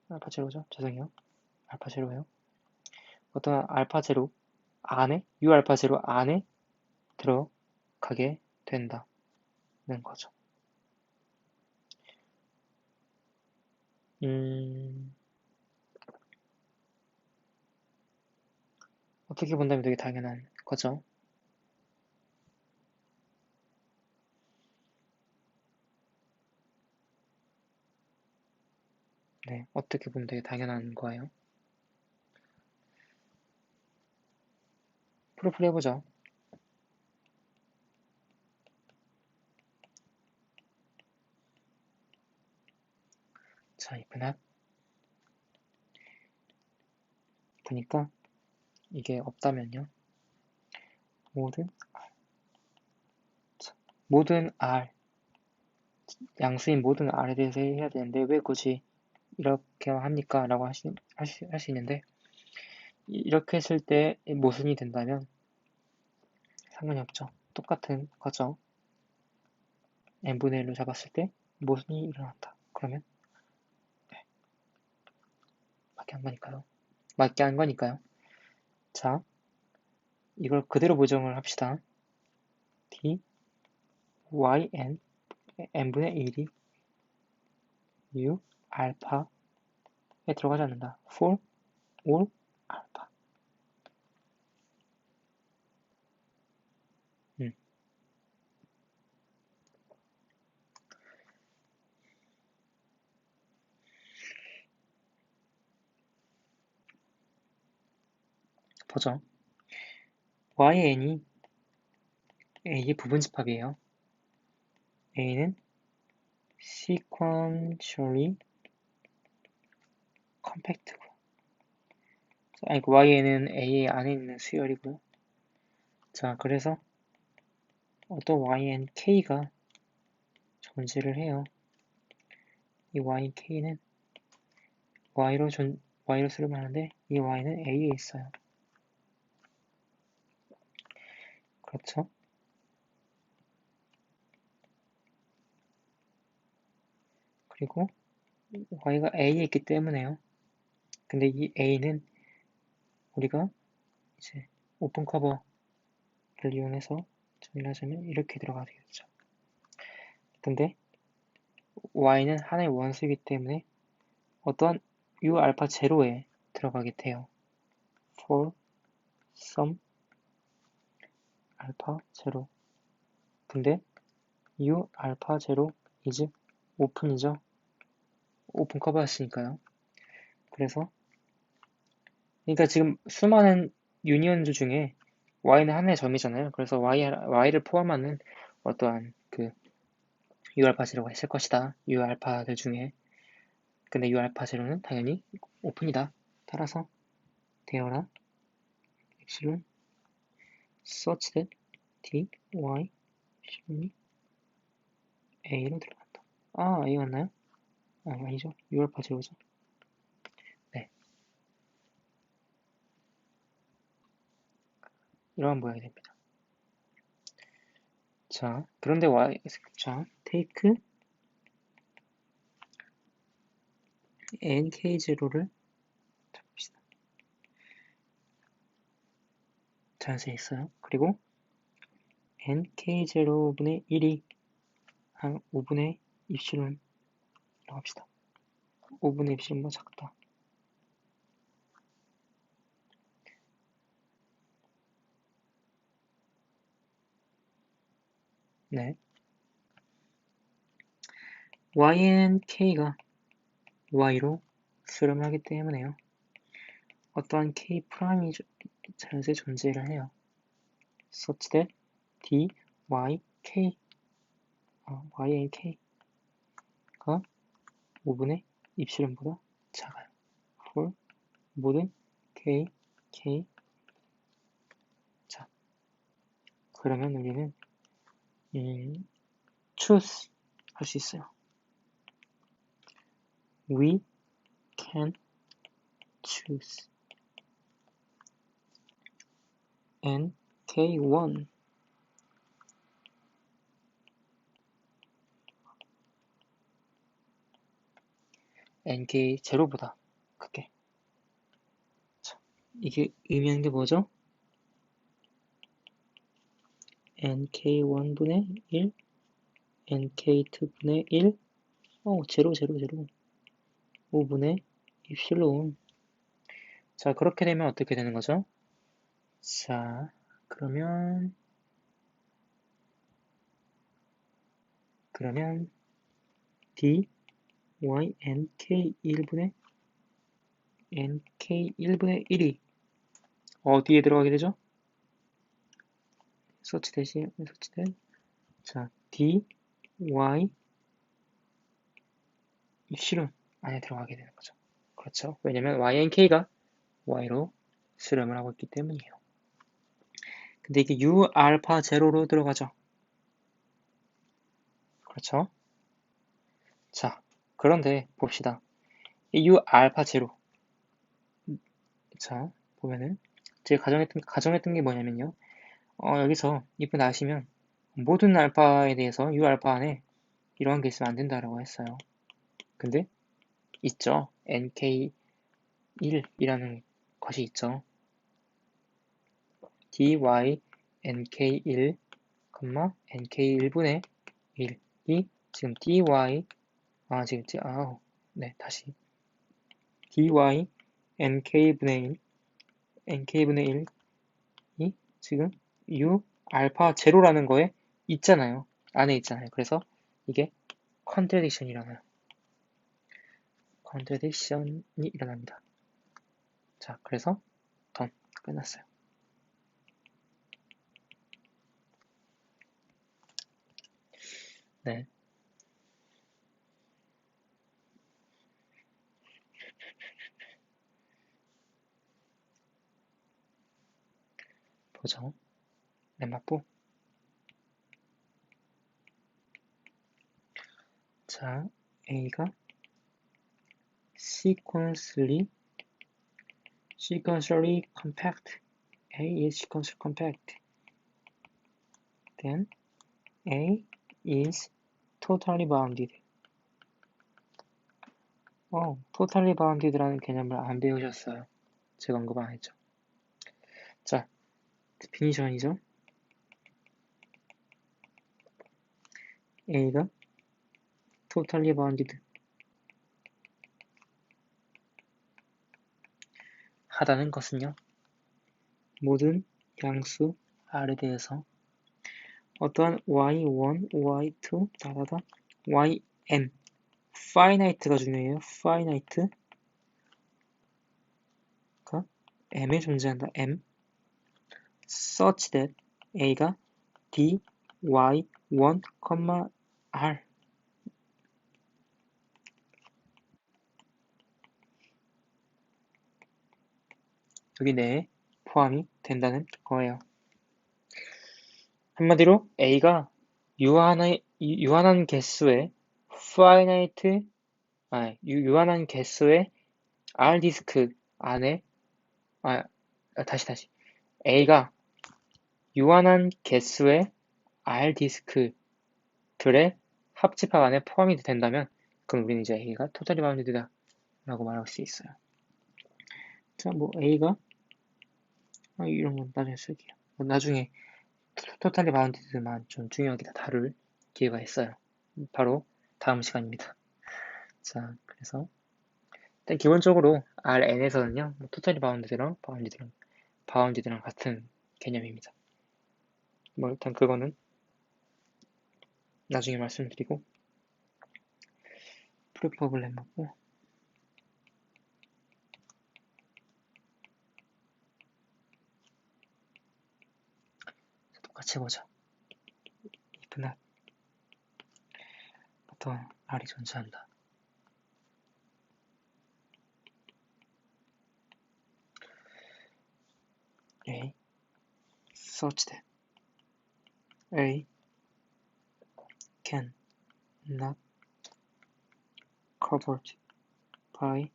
알파 제로죠? 죄송해요. 알파 제로예요. 어떠한 알파 제로 안에 U 알파 제로 안에 들어가게 된다는 거죠. 어떻게 본다면 되게 당연한 거죠. 네, 어떻게 보면 되게 당연한 거예요. 프로필 해보죠. 자, 이분합 보니까 이게 없다면요. 모든 R 양수인 모든 R에 대해서 해야 되는데 왜 굳이 이렇게 합니까? 라고 할 수 있는데 이렇게 했을 때 모순이 된다면 상관이 없죠. 똑같은 거죠. n분의 1로 잡았을 때 모순이 일어난다. 그러면 네. 맞게 한 거니까요. 자, 이걸 그대로 보정을 합시다. d y n n분의 1이 u 알파에 들어가지 않는다. for all 알파. 보죠. yn이 a의 부분집합이에요. a는 sequentially compact고요. 아니, yn은 a 안에 있는 수열이고요. 자, 그래서 어떤 yn k가 존재를 해요. 이 yn k는 y로 수렴을 하는데 이 y는 a에 있어요. 그렇죠? 그리고 y가 a에 있기 때문에요. 근데 이 a는 우리가 이제 오픈 커버를 이용해서 정리를 하자면 이렇게 들어가게 되겠죠. 근데 y는 하나의 원수이기 때문에 어떤 u 알파 제로에 들어가게 돼요. for some 알파 제로. 근데 u 알파 제로 is 오픈이죠. 오픈 커버였으니까요. 그래서 그러니까 지금 수많은 유니언즈 중에 y는 하나의 점이잖아요. 그래서 y를 포함하는 어떠한 그 u알파 제로가 있을 것이다. u알파들 중에. 근데 u알파 제로는 당연히 오픈이다. 따라서 대어라 epsilon such that d, y, epsilon이 a로 들어간다. 아, a 맞나요? 아, 아니죠. u알파 제로죠. 네. 이러한 모양이 됩니다. 자, 그런데 자, take nk0를 잡읍시다. 자연스에 있어요. 그리고 nk0분의 1이 한 5분의 입실론이라고 합시다. 5분의 입실론보다 작다. 네. y는 k가 y로 수렴을 하기 때문에요. 어떠한 k 프라임이 자연스레 존재를 해요. such that d, y, k, yn k가 5분의 입실론보다 작아요. for 모든 k, 자, 그러면 우리는 choose 할 수 있어요. We can choose nk1 nk 제로보다 크게. 자, 이게 의미하는 게 뭐죠? nk1분의 1, nk2분의 1, 제로, 5분의 입실론. 자, 그렇게 되면 어떻게 되는 거죠? 자, 그러면 d, y, nk1분의 1이 어디에 들어가게 되죠? 서치 대신 자, d, y, 입실론 안에 들어가게 되는 거죠. 그렇죠. 왜냐면 YNK가 Y로 수렴을 하고 있기 때문이에요. 근데 이게 U 알파 제로로 들어가죠. 그렇죠. 자, 그런데 봅시다. 이 U 알파 제로. 자, 보면은 제가 가정했던 게 뭐냐면요. 여기서 이쁜 아시면 모든 알파에 대해서 U 알파 안에 이러한 게 있으면 안 된다라고 했어요. 근데 있죠. NK1이라는 것이 있죠. dy nk1, nk1분의 1이 지금 dy 네, 다시 dy nk분의 1이 지금 u 알파 제로라는 거에 있잖아요. 안에 있잖아요. 그래서 이게 contradiction이 일어납니다. 자, 그래서 done 끝났어요. 네. 보죠. 렘마포 자, A가 sequentially compact. A is sequentially compact. Then A is totally bounded. totally bounded라는 개념을 안 배우셨어요. 제가 언급 안 했죠. 자, 데피니션이죠. A가 totally bounded 하다는 것은요. 모든 양수 R에 대해서 어떠한 y1, y2, ym finite가 중요해요. finite가 m에 존재한다. m such that a가 d, y1, r 여기 내에 포함이 된다는 거예요. 한마디로 a가 유한한 개수의 유한한 개수의 R 디스크 안에 다시 A가 유한한 개수의 R 디스크들의 합집합 안에 포함이 된다면 그럼 우리는 이제 A가 토탈리 바운디드다 라고 말할 수 있어요. 자, 뭐 A가 이런 건 나중에 쓸게요. 나중에 토탈리 바운디드만 좀 중요하게 다룰 기회가 있어요. 바로 다음 시간입니다. 자, 그래서 일단 기본적으로 Rn에서는요, 토탈리 바운디드랑 바운디드랑 같은 개념입니다. 뭐 일단 그거는 나중에 말씀드리고 프로퍼블 해보고 똑같이 해보자. if not 어떤 R이 존재한다. A such that A can not covered by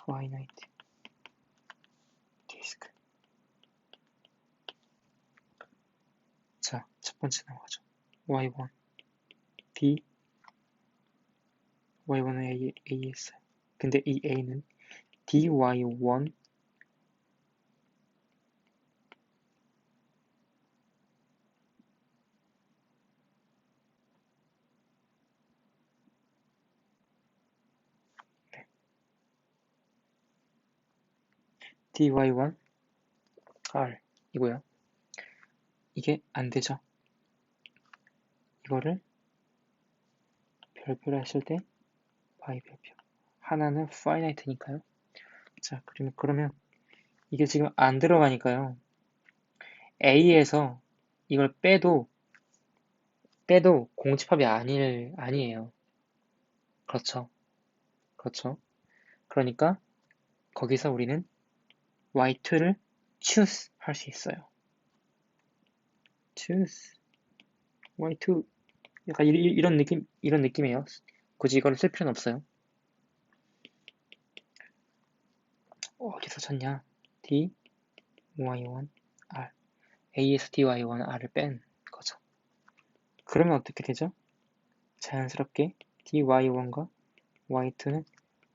finite disk. 자, 첫 번째 나가죠. y1 b y1은 A였어요. 근데 이 A는 dy1 dy1 r 이고요. 이게 안 되죠. 이거를 별표를 했을 때 by 별표. 하나는 finite니까요. 자, 그러면 이게 지금 안 들어가니까요. A에서 이걸 빼도 공집합이 아니에요. 그렇죠. 그러니까 거기서 우리는 y2를 choose 할 수 있어요. choose y2 약간 이런 느낌이에요. 굳이 이걸 쓸 필요는 없어요. 어디서 찾냐? d y1 r a에서 dy1 r을 뺀 거죠. 그러면 어떻게 되죠? 자연스럽게 dy1과 y2는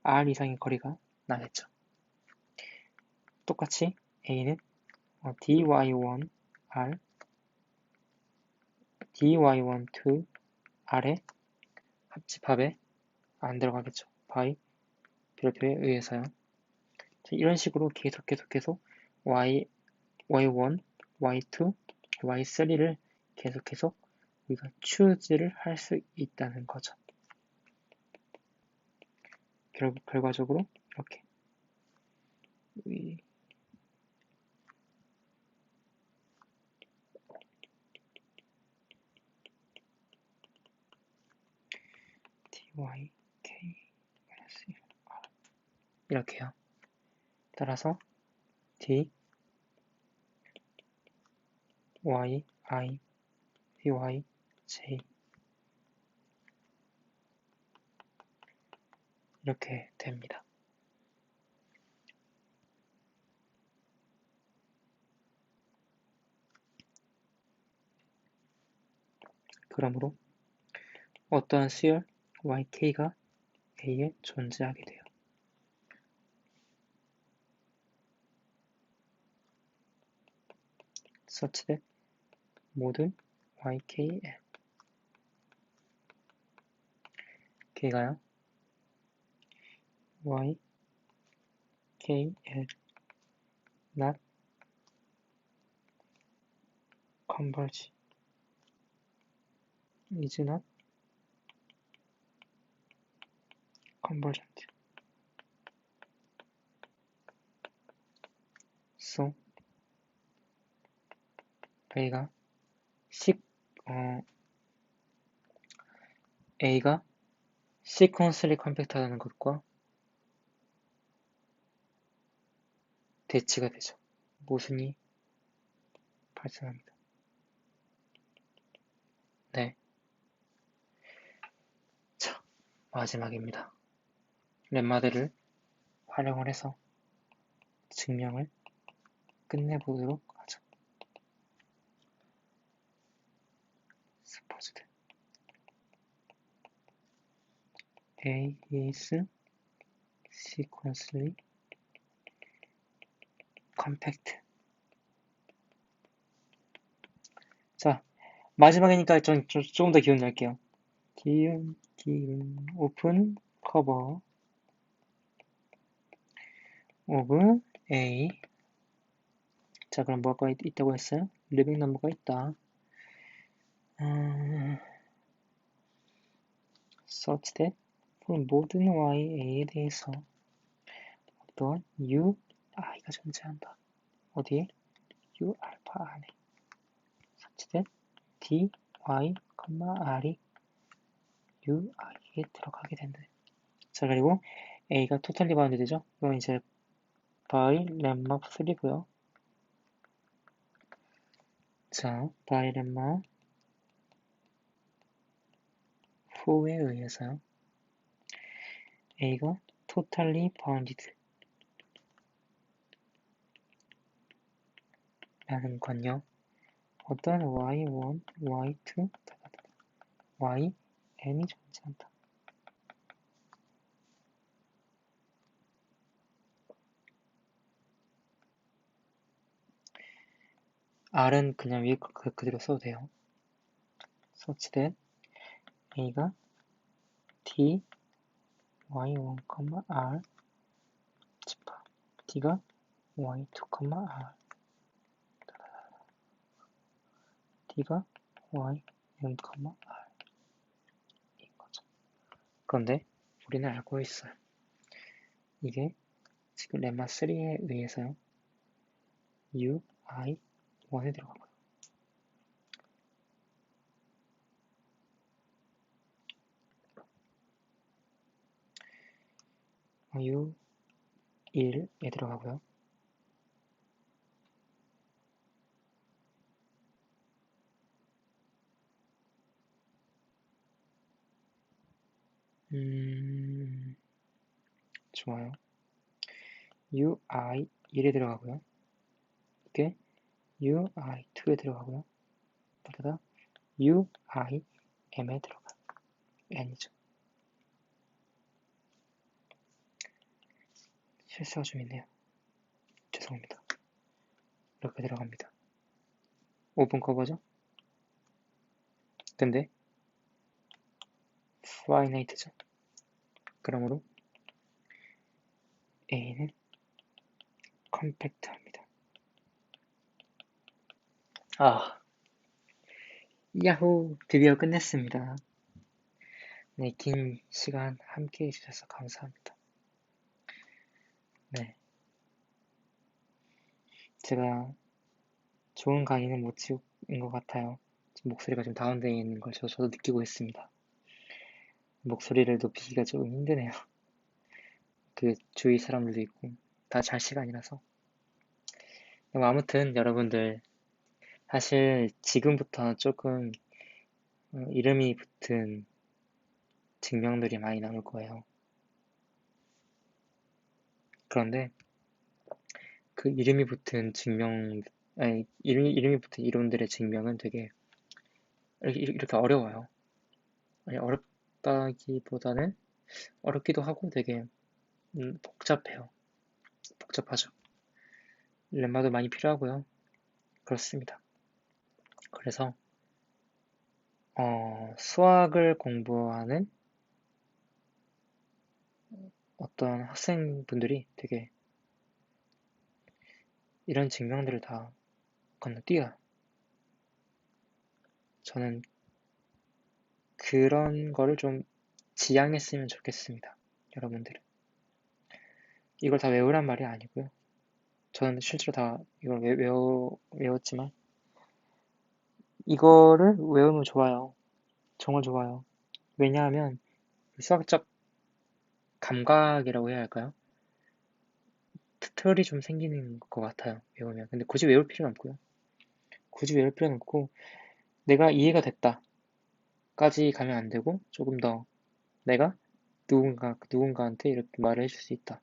r 이상의 거리가 나겠죠. 똑같이 a는 dy1 r dy1 r의 합집합에 안 들어가겠죠. by 별표에 의해서요. 이런 식으로 계속 y1, y2, y3를 계속 우리가 choose를 할 수 있다는 거죠. 결과적으로 이렇게 dy, k, r 이렇게요. 따라서 d, y, i, dy, j 이렇게 됩니다. 그러므로 어떠한 수열 YK가 A에 존재하게 돼요. such that 모든 YKN K가요 YKN not converge is not convergent. So A가 A가 sequentially 컴팩트하다는 것과 대치가 되죠. 모순이 발생합니다. 네. 자, 마지막입니다. 렘마들을 활용을 해서 증명을 끝내보도록 하죠. supposed A is sequentially compact. 자, 마지막이니까 조금 더 기운 낼게요. 기운, 오픈, 커버, 오브, A. 자, 그럼 뭐가 있다고 했어요? 리빙 넘버가 있다. such that 모든 YA에 대해서 어떤 U, I가 존재한다. 어디에? U 알파 안에. such that D, Y, R이 U, I에 들어가게 된다. 자, 그리고 A가 토탈리 바운드되죠? 이건 이제 by lemma 3고요. 자, by lemma 4에 의해서요. A가 totally bounded 라는 건요. 어떤 y1, y2, yn이 존재한다. R은 그냥 위에 그대로 써도 돼요. such that A가 D, y1, R, D가 y2, R, D가 ym, R인 거죠. 그런데 우리는 알고 있어요. 이게 지금 렘마 3에 의해서요. U, I, 1에 들어가고요. U, 1에 들어가고요. 좋아요. U, I, 1에 들어가고요. 이게 U, I, 2에 들어가고요. 그러다 U, I, M에 들어가요. N이죠. 실수가 좀 있네요. 죄송합니다. 이렇게 들어갑니다. 오픈 커버죠? 근데 finite죠. 그러므로 A는 컴팩트합니다. 야호! 드디어 끝냈습니다. 네, 긴 시간 함께 해주셔서 감사합니다. 네. 제가 좋은 강의는 못 찍은 것 같아요. 목소리가 좀 다운되어 있는 걸 저도 느끼고 있습니다. 목소리를 높이기가 조금 힘드네요. 그 주위 사람들도 있고 다 잘 시간이라서. 아무튼 여러분들 사실 지금부터 조금 이름이 붙은 증명들이 많이 나올 거예요. 그런데 그 이름이 붙은 이름이 붙은 이론들의 증명은 되게 이렇게 어려워요. 아니, 어렵다기보다는 어렵기도 하고 되게 복잡해요. 복잡하죠. lem마도 많이 필요하고요. 그렇습니다. 그래서 수학을 공부하는 어떤 학생분들이 되게 이런 증명들을 다 건너뛰어요. 저는 그런 거를 좀 지양했으면 좋겠습니다. 여러분들은. 이걸 다 외우란 말이 아니고요. 저는 실제로 다 이걸 외웠지만 이거를 외우면 좋아요. 정말 좋아요. 왜냐하면 수학적 감각이라고 해야 할까요? 틀이 좀 생기는 것 같아요. 외우면. 근데 굳이 외울 필요는 없고요. 굳이 외울 필요는 없고 내가 이해가 됐다까지 가면 안 되고 조금 더 내가 누군가한테 이렇게 말을 해줄 수 있다.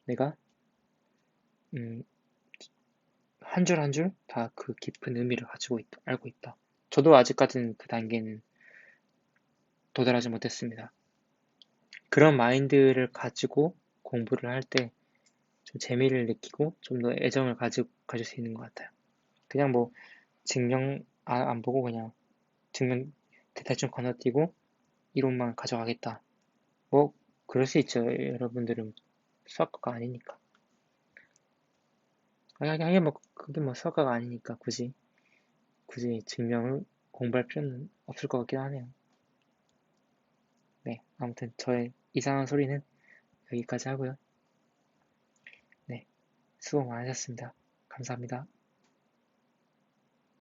내가 음, 한 줄 한 줄 다 그 깊은 의미를 가지고 있다, 알고 있다. 저도 아직까지는 그 단계는 도달하지 못했습니다. 그런 마인드를 가지고 공부를 할 때 좀 재미를 느끼고 좀 더 애정을 가질 수 있는 것 같아요. 그냥 뭐 증명 안 보고 그냥 증명 대충 건너뛰고 이론만 가져가겠다. 뭐 그럴 수 있죠. 여러분들은 수학과가 아니니까. 하긴 뭐 그게 뭐 수학과가 아니니까 굳이 증명을 공부할 필요는 없을 것 같긴 하네요. 네, 아무튼 저의 이상한 소리는 여기까지 하고요. 네, 수고 많으셨습니다. 감사합니다.